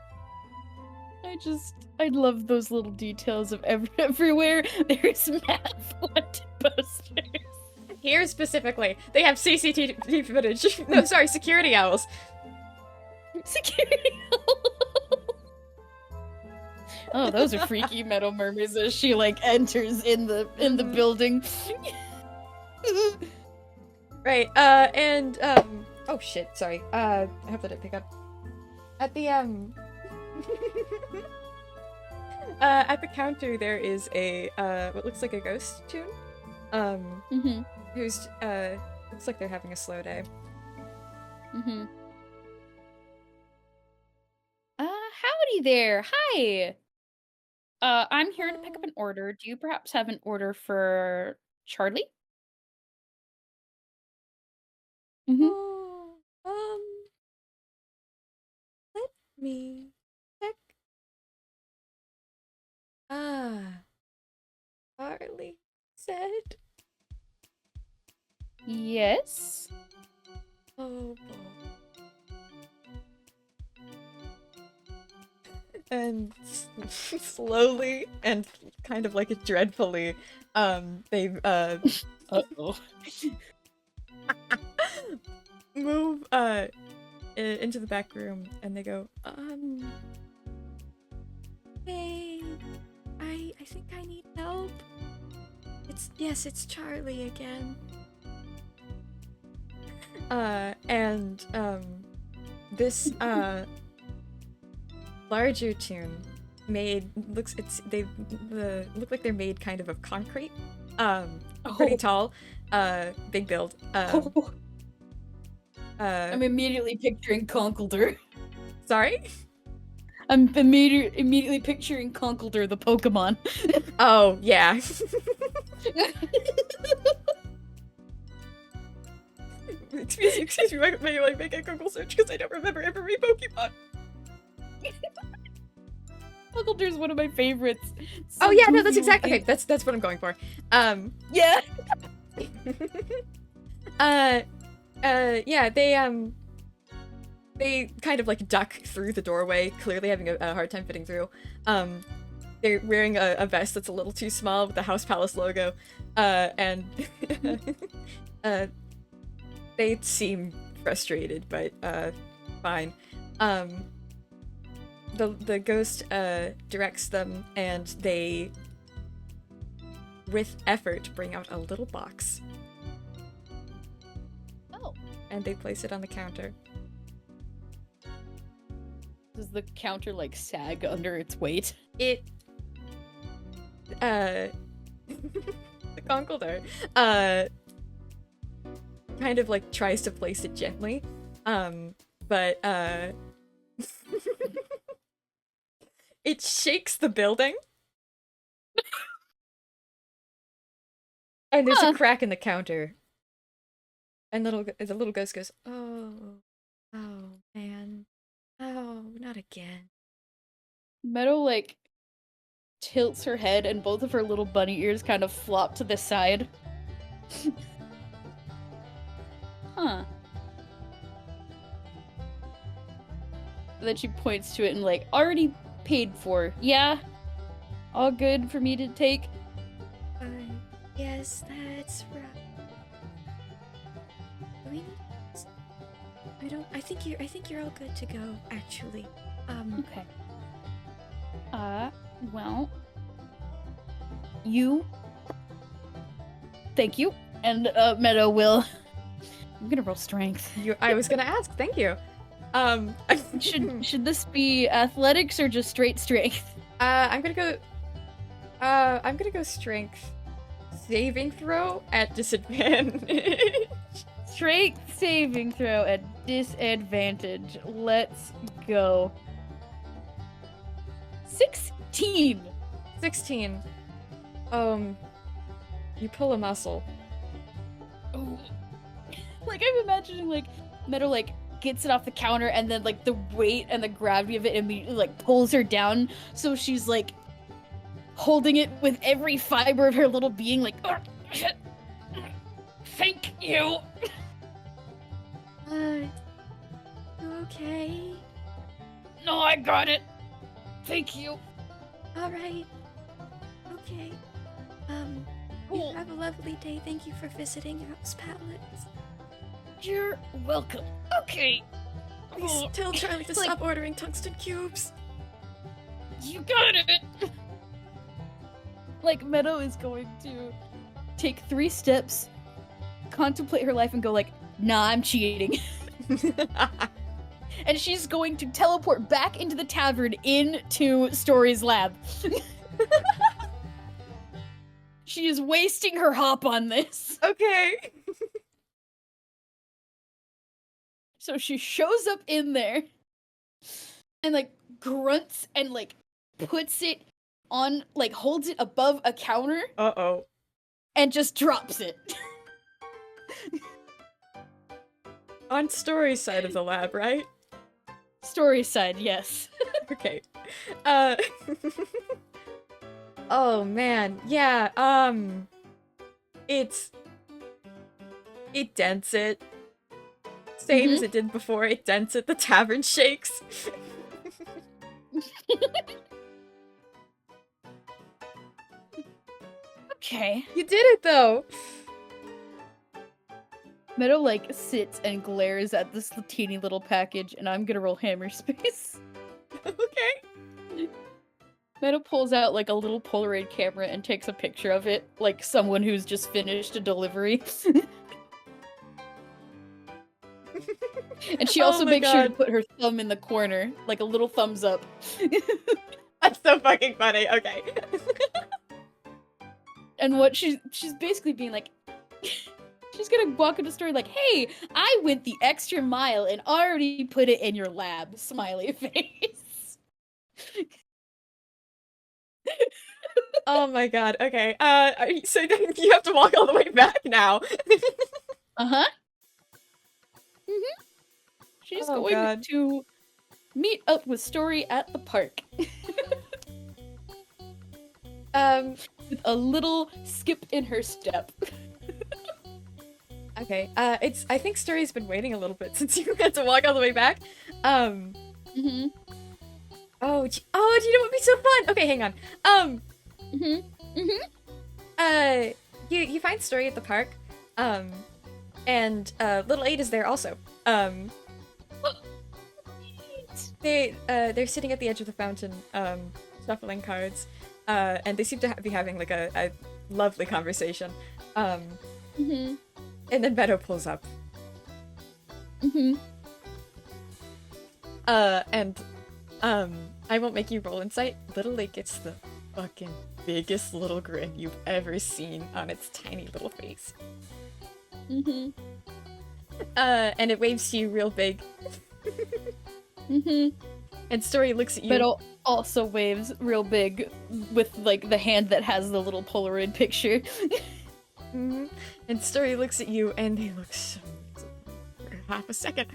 I love those little details of everywhere there's Math wanted posters. Here specifically, they have CCTV footage. No, sorry, security owls. Security owls. Oh, those are freaky Meadow mermaids as she like enters in the building. Right, and oh shit, sorry. I hope that didn't pick up. At the at the counter there is a what looks like a ghost tune. Who's looks like they're having a slow day. Howdy there. Hi. I'm here to pick up an order. Do you perhaps have an order for Charlie? Oh, let me check. Ah, Charlie said. Yes. Oh boy. And slowly and kind of like dreadfully, they Uh-oh. move into the back room and they go, hey, I think I need help. It's Charlie again. And this larger tune look like they're made kind of concrete. Pretty tall, big build. I'm immediately picturing Conkeldurr. Sorry? I'm immediately picturing Conkeldurr, the Pokemon. Oh, yeah. Excuse me, may I make a Google search because I don't remember every Pokemon. Conkeldurr's one of my favorites. So yeah, no, that's exactly okay. That's what I'm going for. Yeah. Yeah, they kind of like duck through the doorway, clearly having a hard time fitting through. They're wearing a vest that's a little too small with the House Palace logo, and they seem frustrated, but fine. The ghost directs them, and they, with effort, bring out a little box. Oh. And they place it on the counter. Does the counter like sag under its weight? It the Conkeldurr kind of like tries to place it gently, but it shakes the building. And there's a crack in the counter. And the little ghost goes, oh man, oh, not again. Meadow like tilts her head and both of her little bunny ears kind of flop to the side. Huh. And then she points to it and like, already paid for. Yeah? All good for me to take? Yes, that's right. I think you're all good to go, actually. Okay. Well, you. Thank you. And Meadow will. I'm gonna roll strength. I was gonna ask. Thank you. Should this be athletics or just straight strength? I'm gonna go strength. Saving throw at disadvantage. Straight saving throw at disadvantage. Let's go. 16. 16. You pull a muscle. Oh. Like I'm imagining like Meadow like gets it off the counter and then like the weight and the gravity of it immediately like pulls her down, so she's like holding it with every fiber of her little being like, thank you. Okay. No, I got it. Thank you. All right. Okay. Cool. You have a lovely day. Thank you for visiting House Palace. You're welcome. Okay. Please tell Charlie to stop ordering tungsten cubes. You got it. Like Meadow is going to take 3 steps, contemplate her life, and go like, nah, I'm cheating. And she's going to teleport back into the tavern into Story's lab. She is wasting her hop on this. Okay. So she shows up in there and like grunts and like puts it on, like holds it above a counter. Uh-oh. And just drops it. On Story's side of the lab, right? Story side, yes. Okay. Oh man, yeah, it dents it. Same as it did before, it dents it, the tavern shakes. Okay. You did it though! Meadow, like, sits and glares at this teeny little package, and I'm gonna roll hammer space. Okay. Meadow pulls out, like, a little Polaroid camera and takes a picture of it, like someone who's just finished a delivery. And she also makes sure to put her thumb in the corner, like a little thumbs up. That's so fucking funny, okay. And what she's basically being like, she's gonna walk into the store like, hey, I went the extra mile and already put it in your lab, smiley face. Oh my god, okay. So you have to walk all the way back now. Uh-huh. She's going to meet up with Story at the park. With a little skip in her step. Okay, I think Story's been waiting a little bit since you had to walk all the way back. Oh, do you know what would be so fun? Okay, hang on. You find Story at the park, and Little 8 is there also. They're sitting at the edge of the fountain, shuffling cards, and they seem to be having like a lovely conversation. And then Meadow pulls up. And I won't make you roll insight. Little 8 gets the fucking biggest little grin you've ever seen on its tiny little face. And it waves to you real big. And Story looks at you. But also waves real big with like the hand that has the little Polaroid picture. And Story looks at you and they look so for half a second.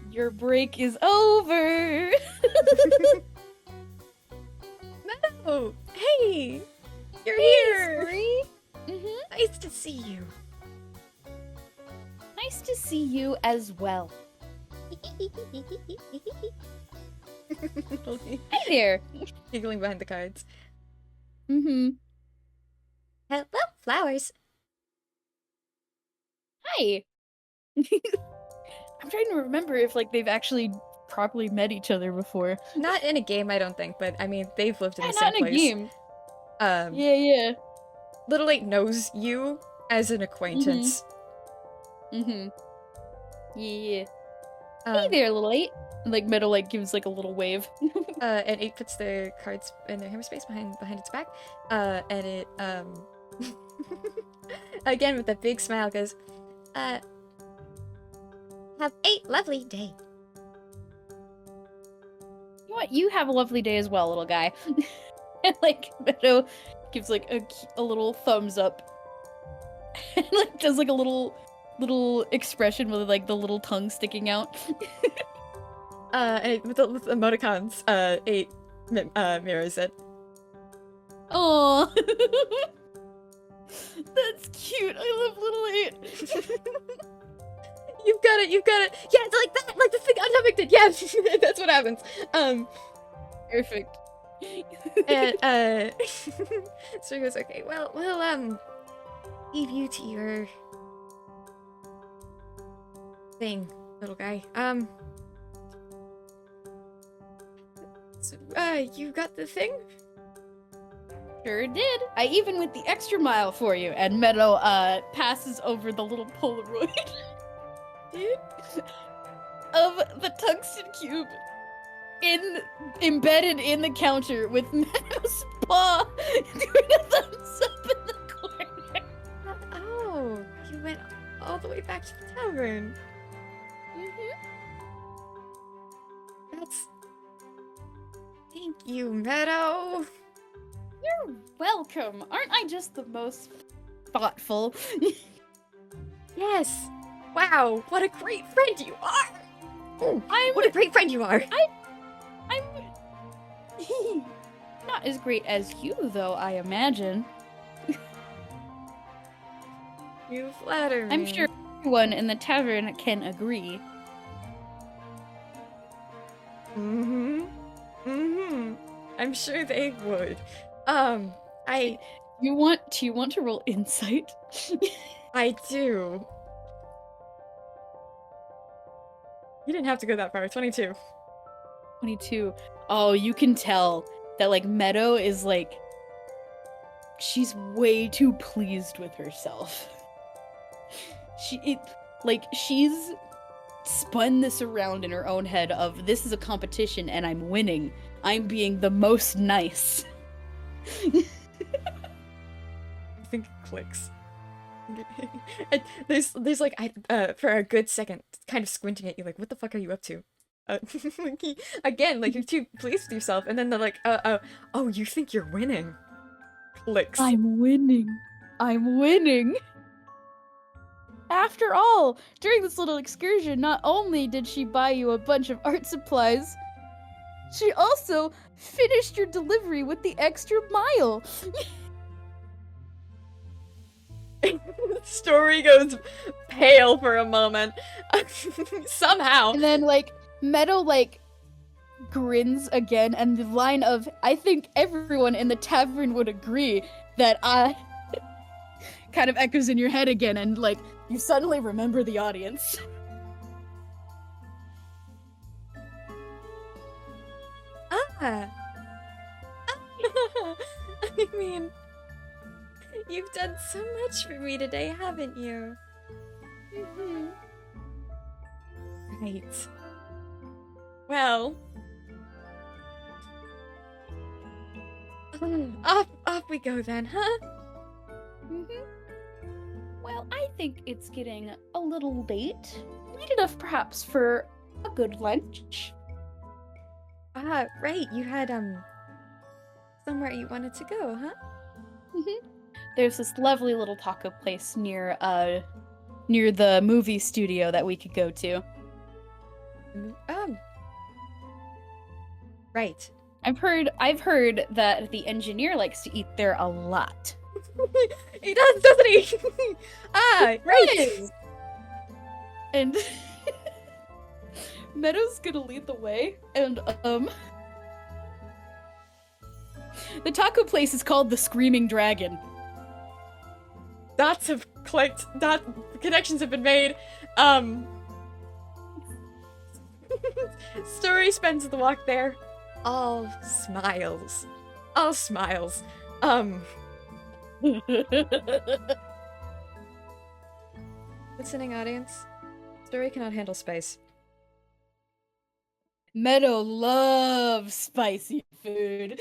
Your break is over. Meadow, hey, you're here. Story. Nice to see you. Nice to see you as well. Hi there. Giggling behind the cards. Hello, flowers. Hi. I'm trying to remember if like they've actually properly met each other before. Not in a game, I don't think, but I mean they've lived in the same not in place. a game. Yeah. Little 8 knows you as an acquaintance. Yeah. Hey there, little 8. Like Meadow like gives like a little wave. And 8 puts their cards in their hammer space behind its back. And it again with a big smile goes, Have a lovely day. You know what? You have a lovely day as well, little guy. And like Meadow gives like a little thumbs up. And like does like a little expression with like the little tongue sticking out. and with emoticons, 8 mirrors it. Aww. That's cute. I love little 8. You've got it. Yeah, it's like that, like the thing Unhumming did. Yeah, that's what happens. Perfect. And so he goes, okay, well, we'll leave you to your thing, little guy. So, you got the thing? Sure did. I even went the extra mile for you. And Meadow passes over the little Polaroid of the tungsten cube embedded in the counter with Meadow's paw doing a thumbs up in the corner. Oh, you went all the way back to the tavern. Thank you, Meadow. You're welcome. Aren't I just the most thoughtful? Yes. Wow, what a great friend you are. What a great friend you are! I'm not as great as you, though, I imagine. You flatter me. I'm sure everyone in the tavern can agree. I'm sure they would. You want to roll insight? I do. You didn't have to go that far. 22. 22. Oh, you can tell that, like, Meadow is, like, she's way too pleased with herself. She's spun this around in her own head of, this is a competition and I'm winning. I'm being the most nice. I think it clicks. And there's like, for a good second, kind of squinting at you, like, what the fuck are you up to? Again, like, you're too pleased with yourself, and then they're like, oh, you think you're winning? Clicks. I'm winning. I'm winning. After all, during this little excursion, not only did she buy you a bunch of art supplies, she also finished your delivery with the extra mile. Story goes pale for a moment. Somehow. And then, like, Meadow, like, grins again, and the line of, I think everyone in the tavern would agree that I kind of echoes in your head again, and, like, you suddenly remember the audience. I mean, you've done so much for me today, haven't you? Right. Well, off we go then, huh? Well, I think it's getting a little late. Late enough, perhaps, for a good lunch. Right, you had, somewhere you wanted to go, huh? There's this lovely little taco place near the movie studio that we could go to. Right. I've heard that the engineer likes to eat there a lot. He does, doesn't he? Right. And Meadow's gonna lead the way, and the taco place is called the Screaming Dragon. Dots have clicked. Connections have been made. Story spends the walk there. All smiles. All smiles. Listening audience. Story cannot handle spice. Meadow loves spicy food.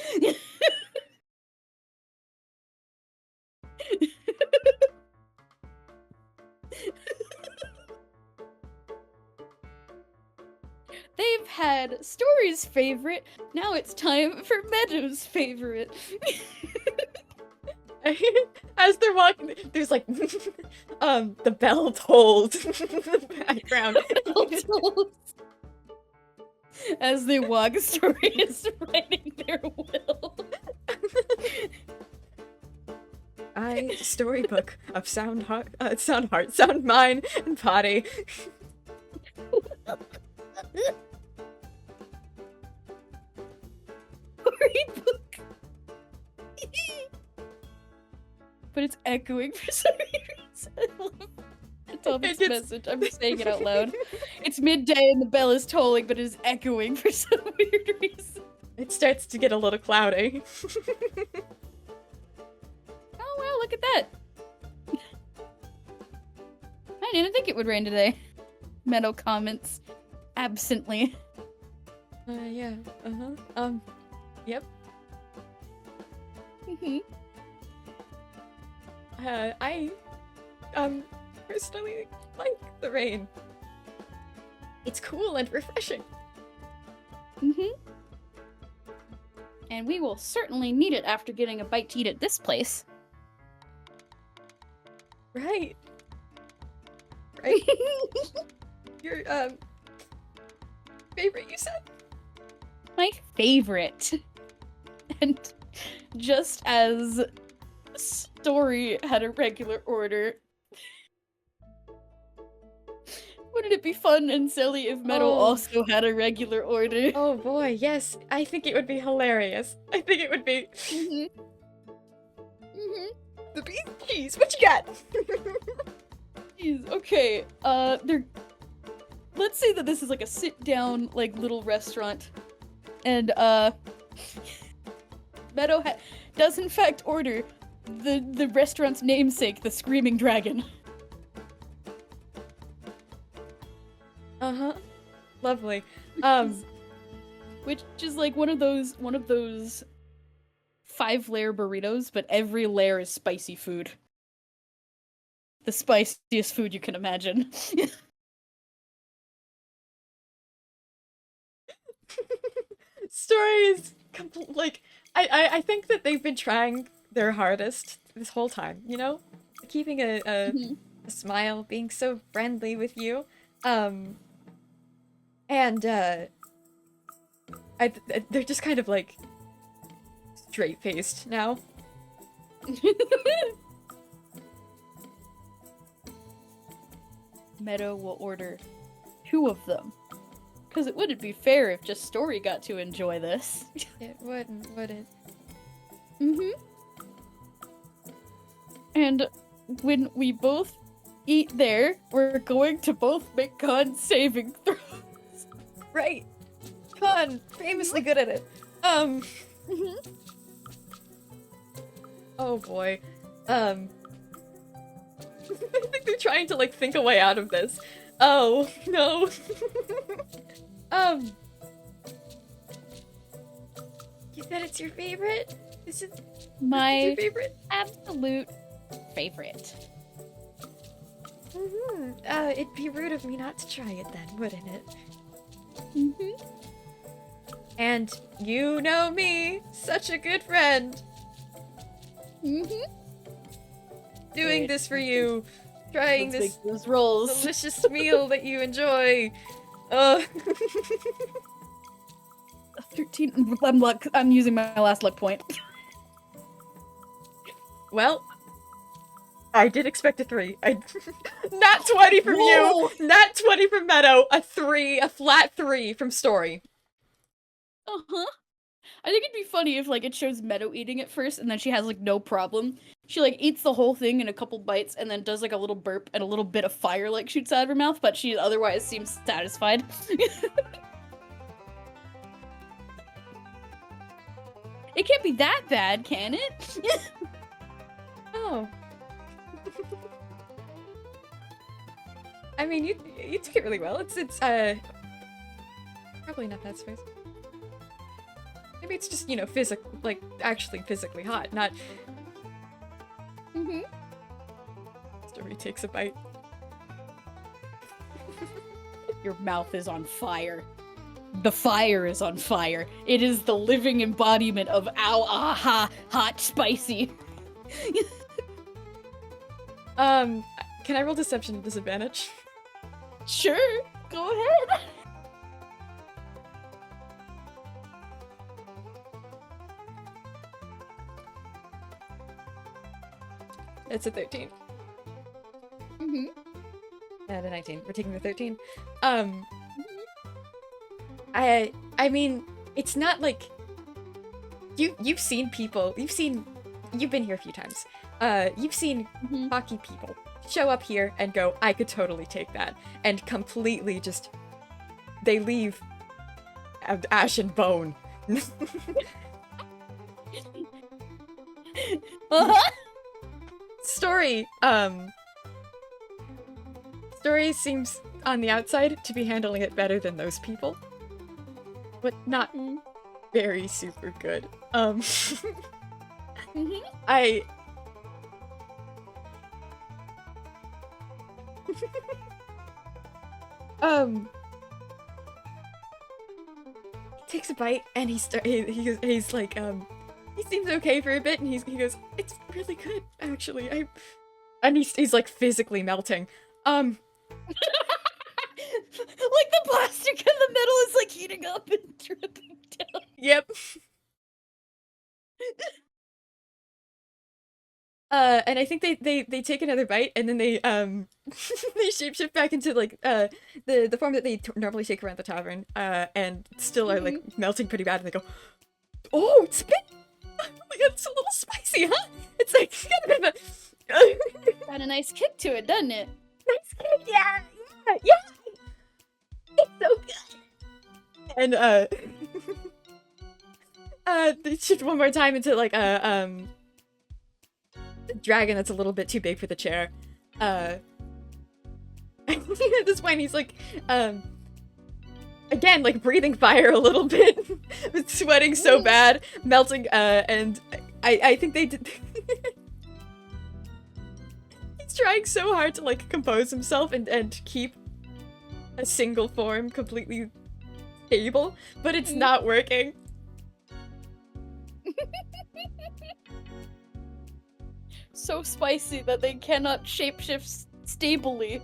They've had Story's favorite, now it's time for Meadow's favorite. As they're walking, there's like, the bell tolls in the background. As they walk, Story is writing their will. Storybook of sound mind, and body. Storybook. But it's echoing for some reason. It's Obby's message. I'm saying it out loud. It's midday and the bell is tolling, but it is echoing for some weird reason. It starts to get a little cloudy. Oh wow, look at that. I didn't think it would rain today. Meadow comments absently. Yeah. Yep. I personally like the rain. It's cool and refreshing. And we will certainly need it after getting a bite to eat at this place. Right. You're, Favorite, you said? My favorite. And just as Story had a regular order, wouldn't it be fun and silly if Meadow also had a regular order? Oh boy, yes. I think it would be hilarious. I think it would be... The beef cheese, what you got? Jeez, okay, let's say that this is like a sit-down, like, little restaurant, and, Meadow does in fact order the restaurant's namesake, the Screaming Dragon. Uh-huh. Lovely. Which is like one of those 5-layer burritos, but every layer is spicy food. The spiciest food you can imagine. Stories, like, I think that they've been trying their hardest this whole time, you know? Keeping a smile, being so friendly with you. They're just kind of like straight-faced now. Meadow will order 2 of them. Because it wouldn't be fair if just Story got to enjoy this. It wouldn't, would it? And when we both eat there, we're going to both make con saving throws. Right. Con, famously good at it. Oh boy. I think they're trying to, like, think a way out of this. Oh, no. You said it's your favorite? This is My your favorite? absolute favorite. It'd be rude of me not to try it then, wouldn't it? And you know me, such a good friend. Doing this for you, trying Let's this make those rolls. delicious meal that you enjoy. 13. I'm using my last luck point. Well, I did expect a 3. Not 20 from Whoa! you, not 20 from Meadow, a flat 3 from Story. I think it'd be funny if, like, it shows Meadow eating it first, and then she has, like, no problem. She, like, eats the whole thing in a couple bites, and then does, like, a little burp, and a little bit of fire, like, shoots out of her mouth, but she otherwise seems satisfied. It can't be that bad, can it? Oh. I mean, you took it really well. It's probably not that spicy. Maybe it's just, you know, actually physically hot, not... Story takes a bite. Your mouth is on fire. The fire is on fire. It is the living embodiment of ow, aha, hot, spicy. Can I roll deception at disadvantage? Sure, go ahead. It's a 13. And a 19. We're taking the 13. I mean, it's not like you've seen people. You've been here a few times. You've seen hockey people show up here and go, I could totally take that, and completely just they leave ash and bone. Story seems on the outside to be handling it better than those people, but not very super good. He takes a bite and he's like, he seems okay for a bit, and he goes, it's really good, actually. And he's like physically melting. Like the plastic and the metal is like heating up and dripping down. Yep. And I think they take another bite and then they they shapeshift back into like the form that they normally take around the tavern and still are like melting pretty bad and they go, oh, it's a bit, oh my god, it's a little spicy, huh? It's like got a bit of a Got a nice kick to it, doesn't it? nice kick, yeah, it's so good. And they shift one more time into like a dragon that's a little bit too big for the chair. At this point he's like again like breathing fire a little bit, sweating so bad, melting, and I think they did he's trying so hard to like compose himself and keep a single form completely stable, but it's not working. So spicy that they cannot shapeshift stably.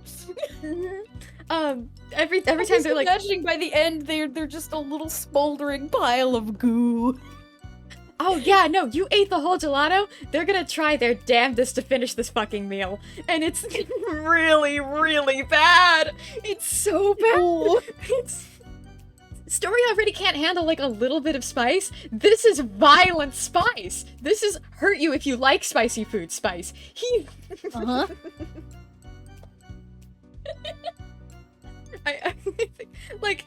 Every time they're like, imagining by the end they're just a little smoldering pile of goo. oh yeah, no, you ate the whole gelato? They're gonna try their damnedest to finish this fucking meal. And it's really, really bad. It's so bad. It's... Story already can't handle like a little bit of spice. This is violent spice. This is hurt you if you like spicy food spice. He... Uh-huh. I think, like,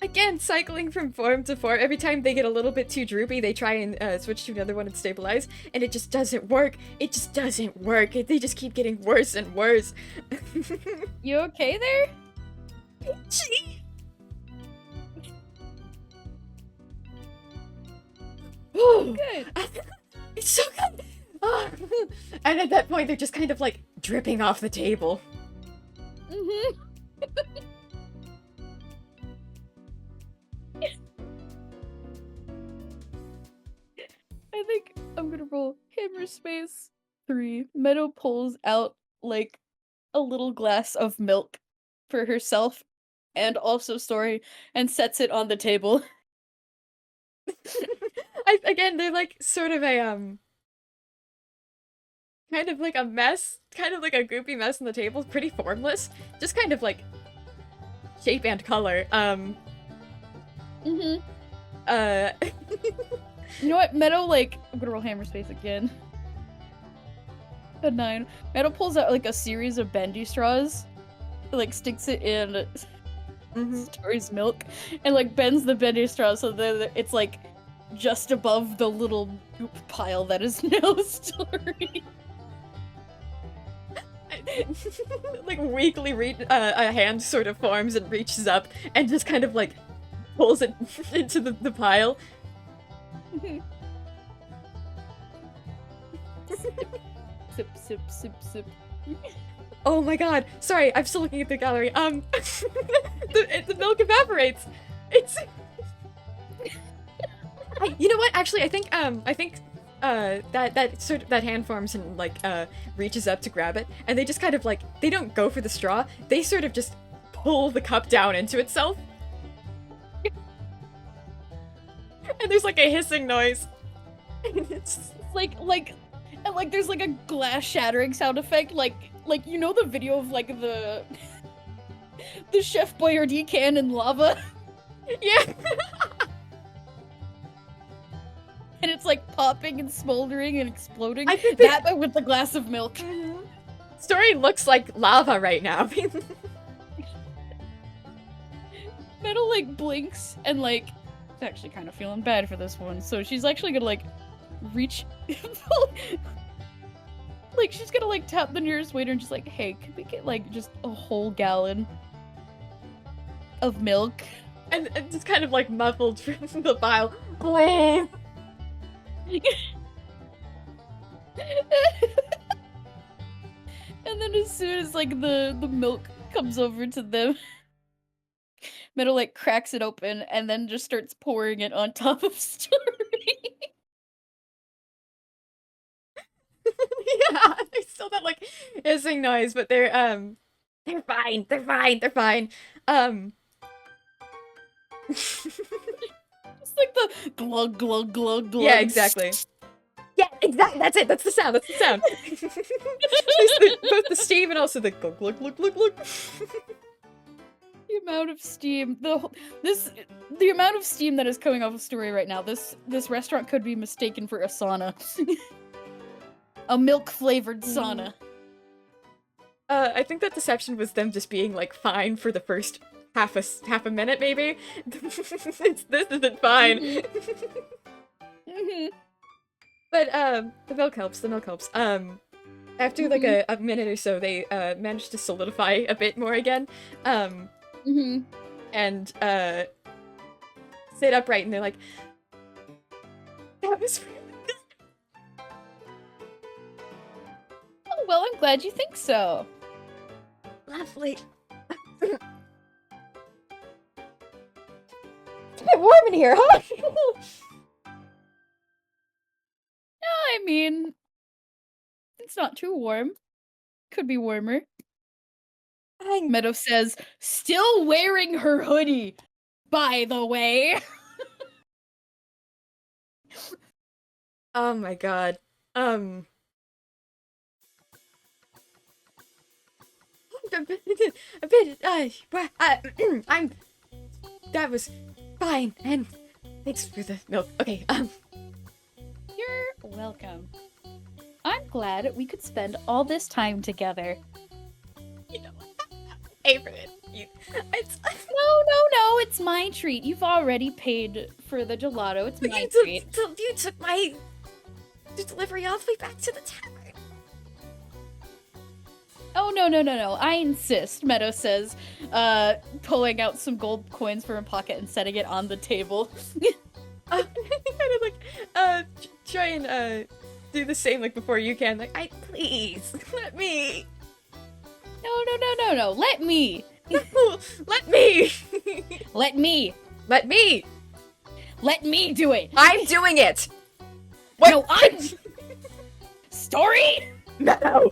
again, cycling from form to form, every time they get a little bit too droopy, they try and switch to another one and stabilize, and it just doesn't work. It just doesn't work. They just keep getting worse and worse. You okay there? Good. It's so good. And at that point, they're just kind of like dripping off the table. I think I'm gonna roll hammer space 3. Meadow pulls out like a little glass of milk for herself and also Story and sets it on the table. Again, they're like sort of a kind of like a mess, kind of like a goopy mess on the table, pretty formless, just kind of like shape and color. You know what? Meadow, like, I'm gonna roll hammer space again. A 9. Meadow pulls out like a series of bendy straws, like sticks it in Story's milk, and like bends the bendy straw so that it's like just above the little goop pile that is now Story. Like weakly a hand sort of forms and reaches up and just kind of like pulls it into the pile. Sip, sip, sip, sip. Oh my god, sorry, I'm still looking at the gallery. The milk evaporates. It's... you know what? Actually, I think that hand forms and like reaches up to grab it, and they just kind of like, they don't go for the straw. They sort of just pull the cup down into itself. And there's like a hissing noise. And it's and like there's like a glass shattering sound effect, like you know the video of like the Chef Boyardee can in lava? Yeah. And it's like popping and smoldering and exploding. I think that but with the glass of milk. Story looks like lava right now. Meadow like blinks and like is actually kind of feeling bad for this one, so she's actually gonna like reach like she's gonna like tap the nearest waiter and just like, hey, could we get like just a whole gallon of milk? And just kind of like muffled from the pile. Please. And then as soon as like the milk comes over to them, Meadow like cracks it open and then just starts pouring it on top of Story. Yeah, there's still that like hissing noise, but they're fine. They're fine. Just like the glug glug glug glug. Yeah, exactly. Yeah, exactly. That's it. That's the sound. That's the sound. Both the steam and also the glug glug glug glug glug. The amount of steam, the amount of steam that is coming off of Story right now. This restaurant could be mistaken for a sauna, a milk-flavored sauna. I think that deception was them just being like fine for the first half a minute, maybe. This isn't fine. Mm-hmm. But the milk helps. The milk helps. After like a minute or so, they managed to solidify a bit more again. And sit upright, and they're like, "That was really good." Oh well, I'm glad you think so. Lovely. It's a bit warm in here, huh? I mean, it's not too warm. Could be warmer. Meadow says, still wearing her hoodie, by the way. Oh my god. A bit, that was fine, and thanks for the milk. Okay, You're welcome. I'm glad we could spend all this time together. you know what? Favorite. It's No, it's my treat. You've already paid for the gelato. It's my treat. You took my delivery all the way back to the tavern. Oh, no. I insist, Meadow says, pulling out some gold coins from her pocket and setting it on the table. Kind of like, try and, do the same, like, before you can. Like, please, let me. No. Let me. No, let me. Let me. Let me. Let me do it. I'm doing it. What? No, I'm. Story. No.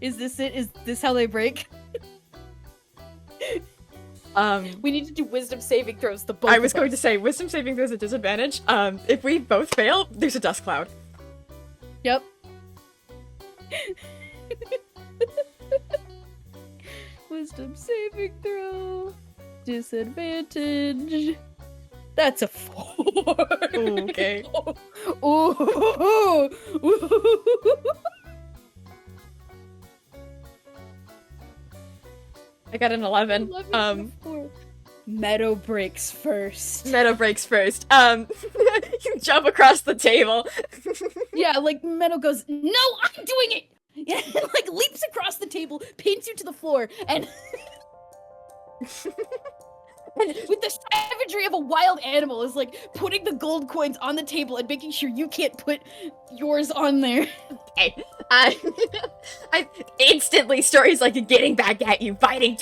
Is this it? Is this how they break? We need to do wisdom saving throws. I was going to say wisdom saving throws at disadvantage. If we both fail, there's a dust cloud. Yep. Wisdom saving throw. Disadvantage. That's a 4. Okay. Ooh. I got an 11. Meadow breaks first. Meadow breaks first. You jump across the table. Yeah, like Meadow goes, no, I'm doing it! Yeah, like leaps across the table, pins you to the floor, and and with the savagery of a wild animal is like putting the gold coins on the table and making sure you can't put yours on there. Okay. I instantly Story's like getting back at you, biting.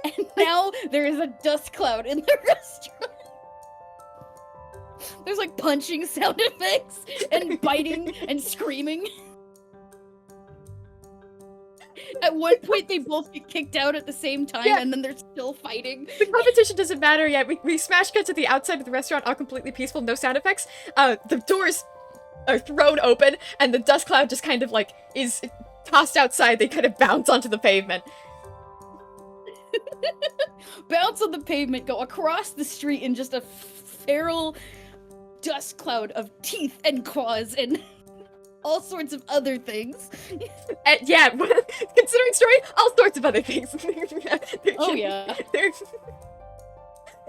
And now there is a dust cloud in the restaurant. There's like punching sound effects and biting and screaming. At one point, they both get kicked out at the same time, Yeah. and then they're still fighting. The competition doesn't matter yet. We smash cut to the outside of the restaurant, all completely peaceful, no sound effects. The doors are thrown open, and the dust cloud just kind of like is tossed outside. They kind of bounce onto the pavement. Bounce on the pavement, go across the street in just a feral dust cloud of teeth and claws and all sorts of other things. Yeah, considering Story, all sorts of other things. Oh yeah.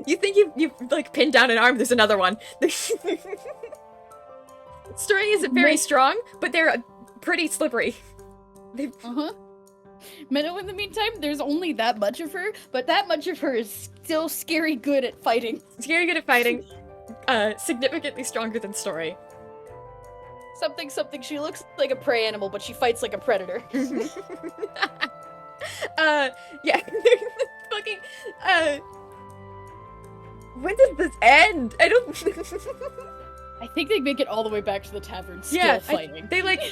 You think you like pinned down an arm? There's another one. Story isn't very strong, but they're pretty slippery. Meadow, in the meantime, there's only that much of her, but that much of her is still scary good at fighting. Scary good at fighting. Significantly stronger than Story. Something. She looks like a prey animal, but she fights like a predator. Yeah. Fucking, when does this end? I don't... I think they make it all the way back to the tavern, still fighting. they like,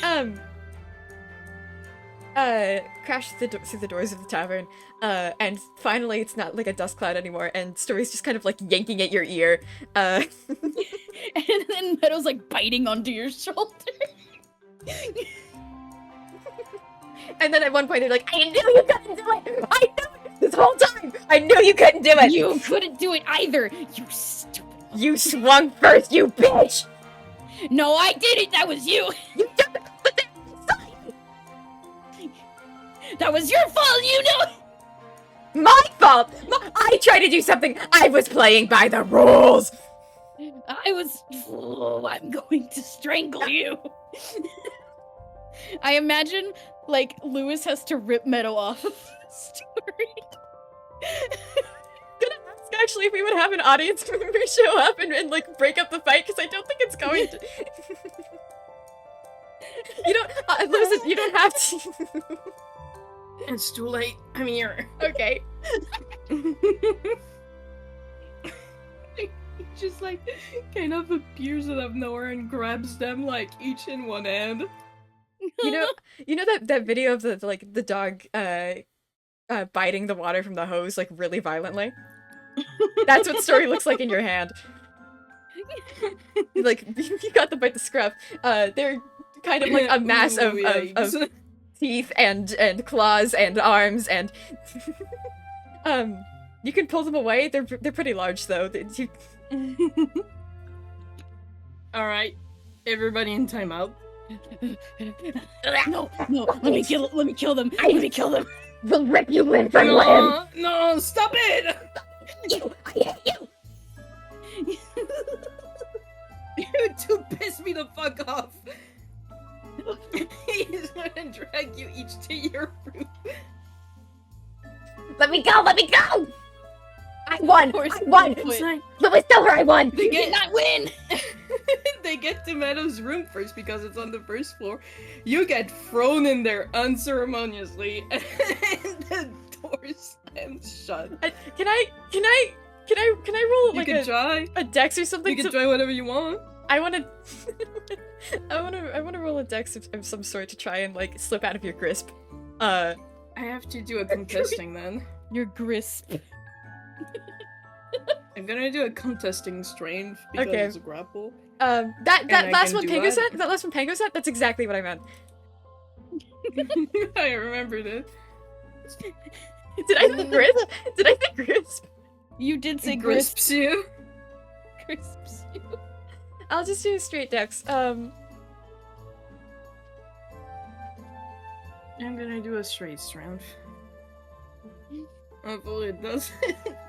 crash through the doors of the tavern, and finally it's not like a dust cloud anymore, and Story's just kind of like yanking at your ear, And then Meadow's like biting onto your shoulder. And then at one point they're like, I knew you couldn't do it! I knew it! This whole time! I knew you couldn't do it! You couldn't do it either, you stupid. You swung first, you bitch! No, I didn't. That was you. You took it, but then That was your fault, you know. my fault! I tried to do something! I was playing by the rules! I was. Oh, I'm going to strangle you. I imagine, like, Lewis has to rip Meadow off of the story. Gonna ask actually if we would have an audience member show up and like break up the fight, because I don't think it's going to. You don't, Lewis, you don't have to. It's too late. I'm here. Okay. He just like kind of appears out of nowhere and grabs them like each in one hand. You know that video of the dog biting the water from the hose like really violently? That's what Story looks like in your hand. Like you got them by the scruff. They're kind of like a mass of teeth and claws and arms and you can pull them away. They're pretty large though. All right, everybody in timeout. No, let me kill them. Let me kill them. We'll rip you limb from limb. No, stop it! I hate you. You two piss me the fuck off. He's gonna drag you each to your room. Let me go. Let me go. I won. I won. It's like Lewis, tell her I won. they You did get not win. they get to Meadow's room first because it's on the first floor. You get thrown in there unceremoniously, and the door slams shut. Can I roll You like can try. a dex or something? You can try whatever you want. I want to. I want to roll a dex of some sort to try and like slip out of your grasp. I have to do a contesting then. You're crisp. I'm gonna do a contesting strength because Okay. it's a grapple. That I last can one do Pango what? said. That last one Pango said. That's exactly what I meant. I remembered it. Did I say grasp? Did I say grasp? You did say It crisp. crisps you. Crisps you. I'll just do a straight dex. I'm gonna do a straight strength. Hopefully it doesn't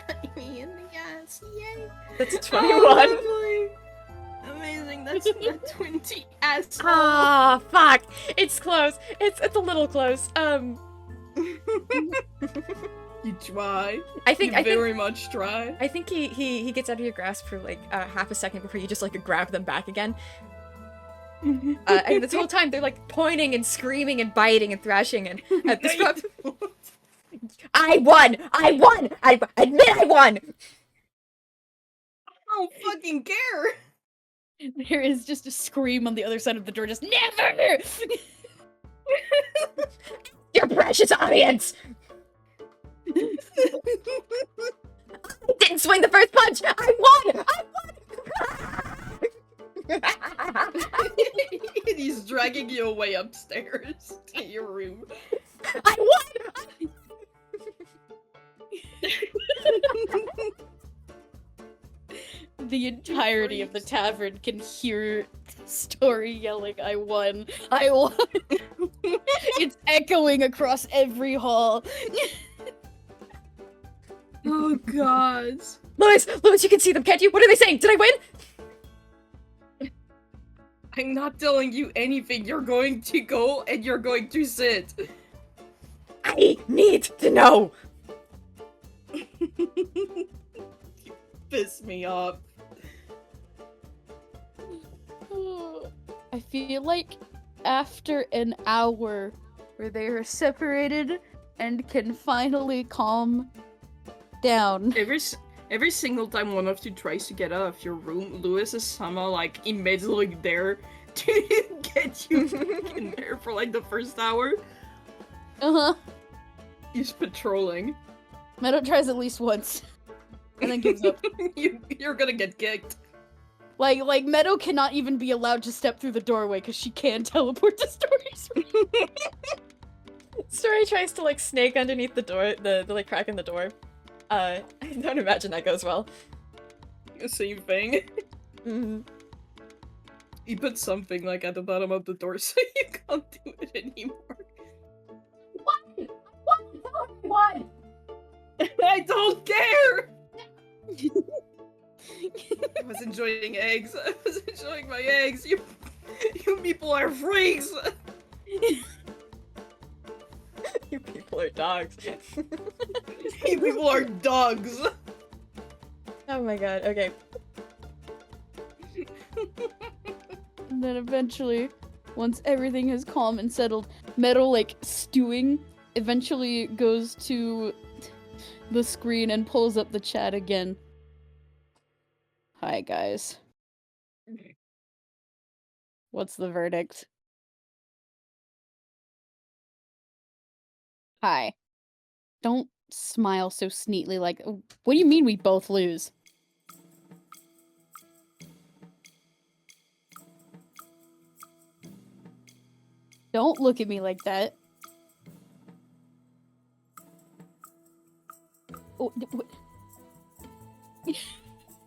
bite me in the ass. Yay! That's 21. Oh, amazing, that's not 20 ass. Ah, fuck! It's close. It's a little close. You try. I think very much try. I think he gets out of your grasp for like half a second before you just like grab them back again. And this whole time they're like pointing and screaming and biting and thrashing and at this point, I won! I won! I admit I won! I don't fucking care. There is just a scream on the other side of the door. Just never. Your precious audience! I didn't swing the first punch! I won! I won! He's dragging you away upstairs to your room. I won! The entirety of the tavern can hear Story yelling, "I won! I won!" It's echoing across every hall. Oh god. Lewis, you can see them, can't you? What are they saying? Did I win? I'm not telling you anything. You're going to go and you're going to sit. I need to know. You piss me off. I feel like after an hour where they are separated and can finally calm down. Every single time one of you tries to get out of your room, Lewis is somehow like immediately there to get you in there for like the first hour. Uh-huh. He's patrolling. Meadow tries at least once. And then gives up. You're gonna get kicked. Like Meadow cannot even be allowed to step through the doorway because she can teleport to Story's room. Story tries to like snake underneath the door, the like crack in the door. I don't imagine that goes well. Same thing. Mm-hmm. He put something like at the bottom of the door so you can't do it anymore. What? I don't care! I was enjoying eggs. I was enjoying my eggs. You people are freaks! You people are dogs. You people are dogs! Oh my god, okay. And then eventually, once everything is calm and settled, Meadow, like, stewing, eventually goes to the screen and pulls up the chat again. Hi, guys. What's the verdict? Hi. Don't smile so sneetly like, what do you mean we both lose? Don't look at me like that. Oh,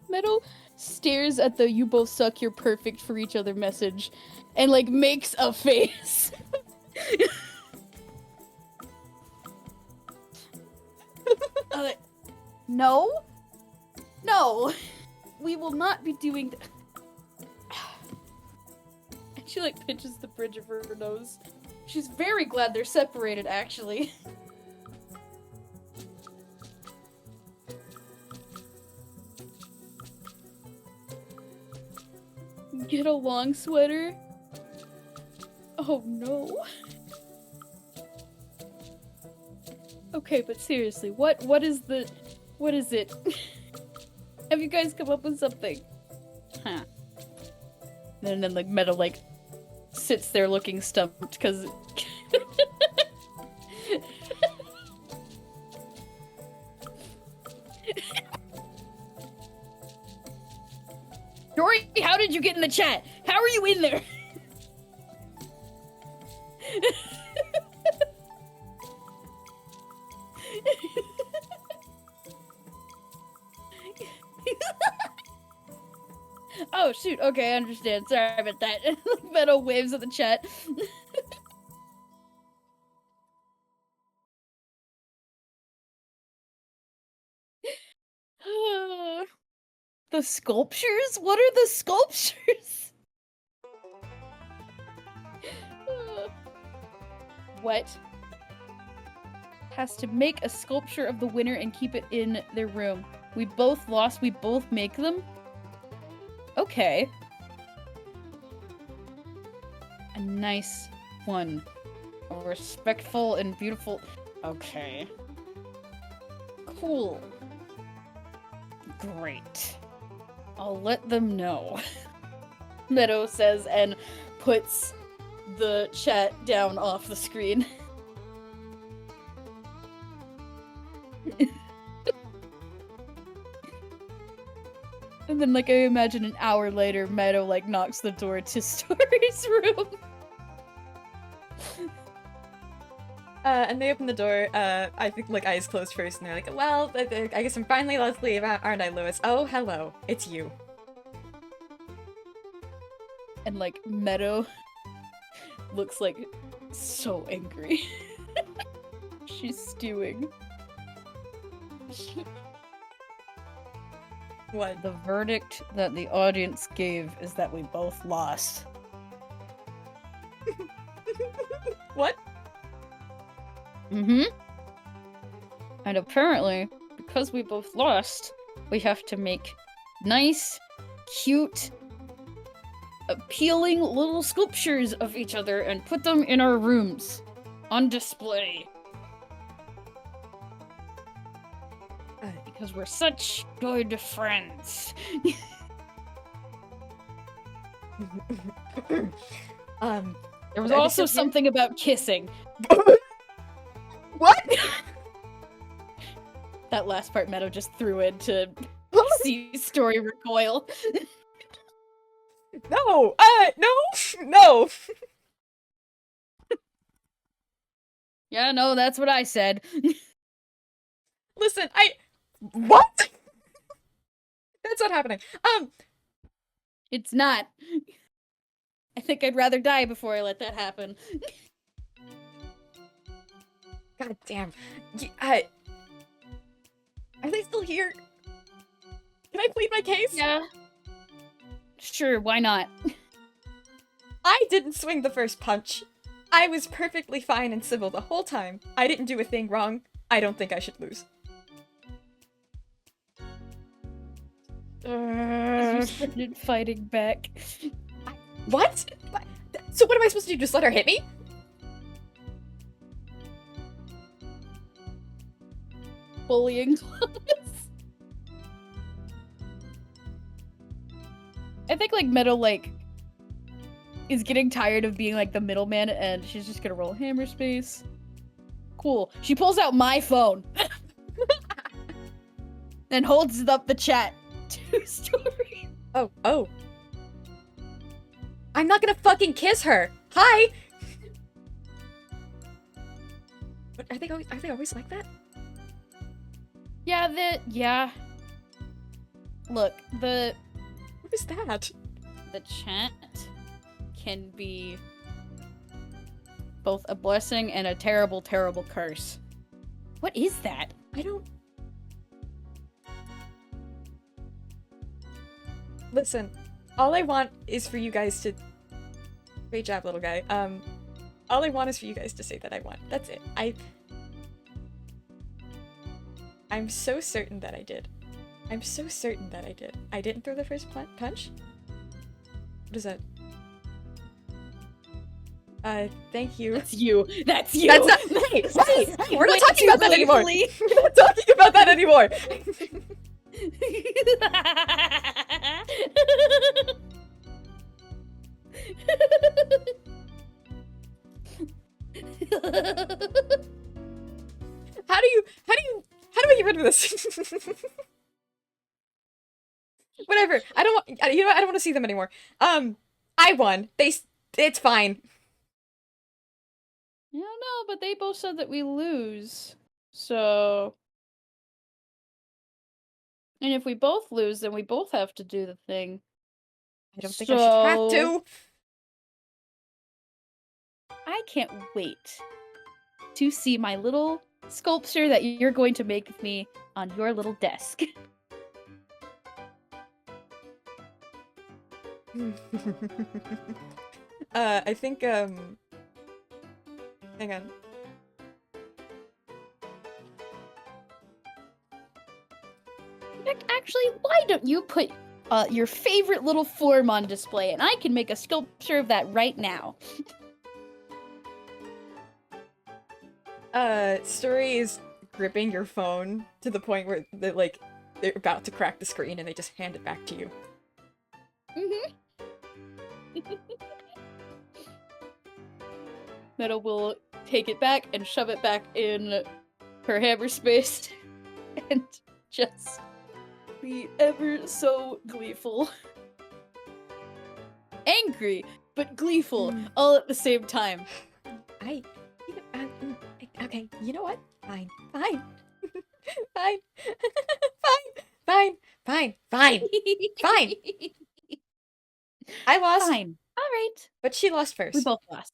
Meadow stares at the "you both suck, you're perfect for each other" message and like makes a face. No, we will not be doing that. And she like pinches the bridge of her nose. She's very glad they're separated, actually. Get a long sweater? Oh no. Okay, but seriously, what is it? Have you guys come up with something? Huh. And then like Meadow like sits there looking stumped because Dory, how did you get in the chat? How are you in there? Oh shoot, okay, I understand. Sorry about that. Meadow waves at the chat. The sculptures? What are the sculptures? What? Has to make a sculpture of the winner and keep it in their room. We both lost, we both make them? Okay. A nice one. A respectful and beautiful... Okay. Cool. Great. I'll let them know. Meadow says and puts the chat down off the screen. And then, like, I imagine an hour later, Meadow, like, knocks the door to Story's room. And they open the door, I think, like, eyes closed first, and they're like, well, I guess I'm finally allowed to leave, aren't I, Lewis? Oh, hello. It's you. And, like, Meadow looks, like, so angry. She's stewing. What? The verdict that the audience gave is that we both lost. What? Mm-hmm. And apparently, because we both lost, we have to make nice, cute, appealing little sculptures of each other and put them in our rooms on display. Because we're such good friends. There was I also guess if you- something about kissing. that last part Meadow just threw in to see Story recoil. No! No! No! Yeah, no, that's what I said. Listen, what? That's not happening. It's not. I think I'd rather die before I let that happen. God damn. Are they still here? Can I plead my case? Yeah. Sure, why not? I didn't swing the first punch. I was perfectly fine and civil the whole time. I didn't do a thing wrong. I don't think I should lose. You started fighting back. What? So what am I supposed to do? Just let her hit me? Bullying. I think like Meadow like is getting tired of being like the middleman and she's just gonna roll hammer space. Cool. She pulls out my phone and holds up the chat to Story. Oh. I'm not gonna fucking kiss her. Hi. But are they always like that? Yeah. Look, What is that? the chat can be both a blessing and a terrible, terrible curse. What is that? I don't... Listen, all I want is for you guys to... Great job, little guy. All I want is for you guys to say that I won. That's it. I'm so certain that I did. I'm so certain that I did. I didn't throw the first punch? What is that? Thank you. That's you. That's you. That's not- hey, we're not talking about that anymore. We're not talking about that anymore. How do I get rid of this? Whatever. I don't want, I don't want to see them anymore. I won. It's fine. I don't know, but they both said that we lose. So... And if we both lose, then we both have to do the thing. I don't think I should have to. I can't wait to see my little sculpture that you're going to make of me on your little desk. I think, hang on. Actually, why don't you put your favorite little form on display, and I can make a sculpture of that right now. Story is gripping your phone to the point where they're about to crack the screen and they just hand it back to you. Meadow will take it back and shove it back in her hammer space and just be ever so gleeful. Angry, but gleeful, all at the same time. Okay, you know what? Fine. Fine. I lost. Fine. Alright. But she lost first. We both lost.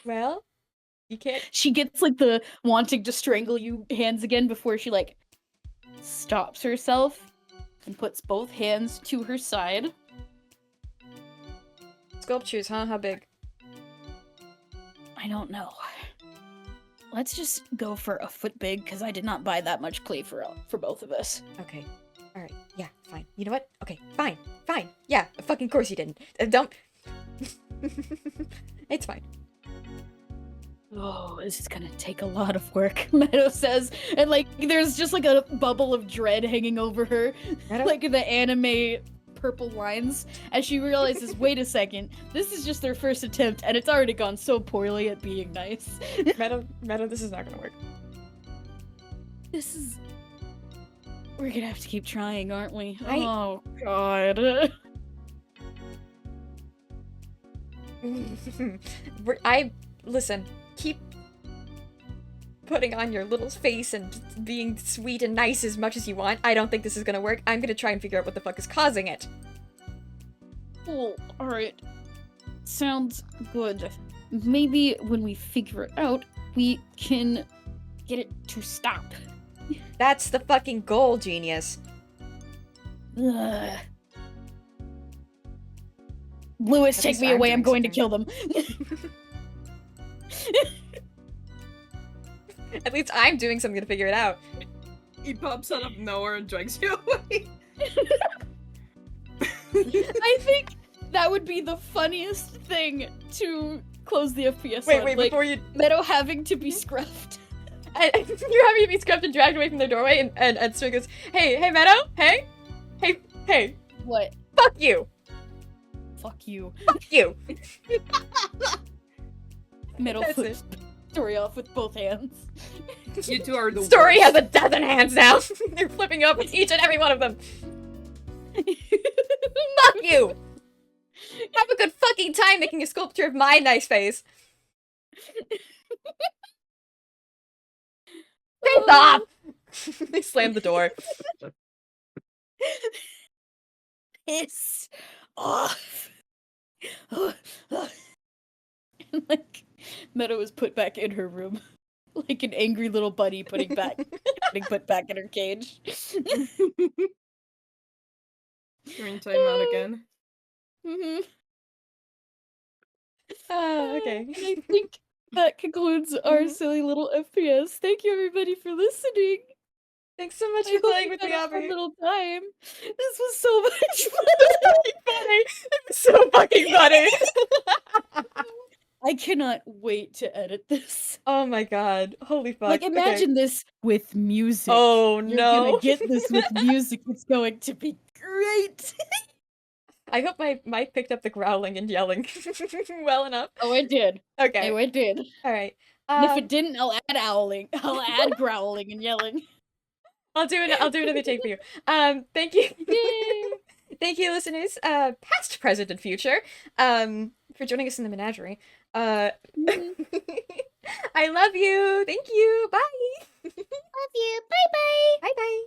Well, you can't. She gets like the wanting to strangle you hands again before she like stops herself and puts both hands to her side. Sculptures, huh? How big? I don't know. Let's just go for a foot big because I did not buy that much clay for both of us. Okay. Alright. Yeah, fine. You know what? Okay, fine. Yeah, fucking course you didn't. Don't. It's fine. Oh, this is gonna take a lot of work, Meadow says. And like, there's just like a bubble of dread hanging over her. Like the anime purple lines. As she realizes, wait a second, this is just their first attempt and it's already gone so poorly at being nice. Meadow, this is not gonna work. This is... We're gonna have to keep trying, aren't we? I- Oh, God. Listen, keep putting on your little face and just being sweet and nice as much as you want. I don't think this is gonna work. I'm gonna try and figure out what the fuck is causing it. Cool, alright. Sounds good. Maybe when we figure it out, we can get it to stop. That's the fucking goal, genius. Ugh. Lewis, At take least me I'm away, I'm doing going to kill them. At least I'm doing something to figure it out. He pops out of nowhere and drags you away. I think that would be the funniest thing to close the FPS on. Wait, like, before you... Meadow having to be scruffed. You're having to be scrubbed and dragged away from their doorway, and Swing goes, hey, Meadow, hey, What? fuck you, Fuck you. fuck you. Meadow That's flips Story off with both hands. You two are the Story worst. has a dozen hands now. They're flipping up with each and every one of them. Fuck you. Have a good fucking time making a sculpture of my nice face. Face off! They slammed the door. Piss off. And like Meadow is put back in her room, like an angry little bunny getting put back in her cage. You're in timeout again. Mm-hmm. Okay. And I think that concludes our silly little FPS. Thank you everybody for listening. Thanks so much I for hope playing you with had me, a fun Aubrey. little time. This was so much fun. Funny. It was so fucking funny. I cannot wait to edit this. Oh my god. Holy fuck. Like, Okay. imagine this with music. Oh You're no. gonna get this with music. It's going to be great. I hope my mic picked up the growling and yelling well enough. Oh, it did. Okay. Oh, it did. Alright. And if it didn't, I'll add owling. I'll add growling and yelling. I'll do another take for you. Thank you. Yay! Thank you, listeners, past, present, and future, for joining us in the menagerie. I love you. Thank you. Bye. Love you. Bye bye. Bye bye.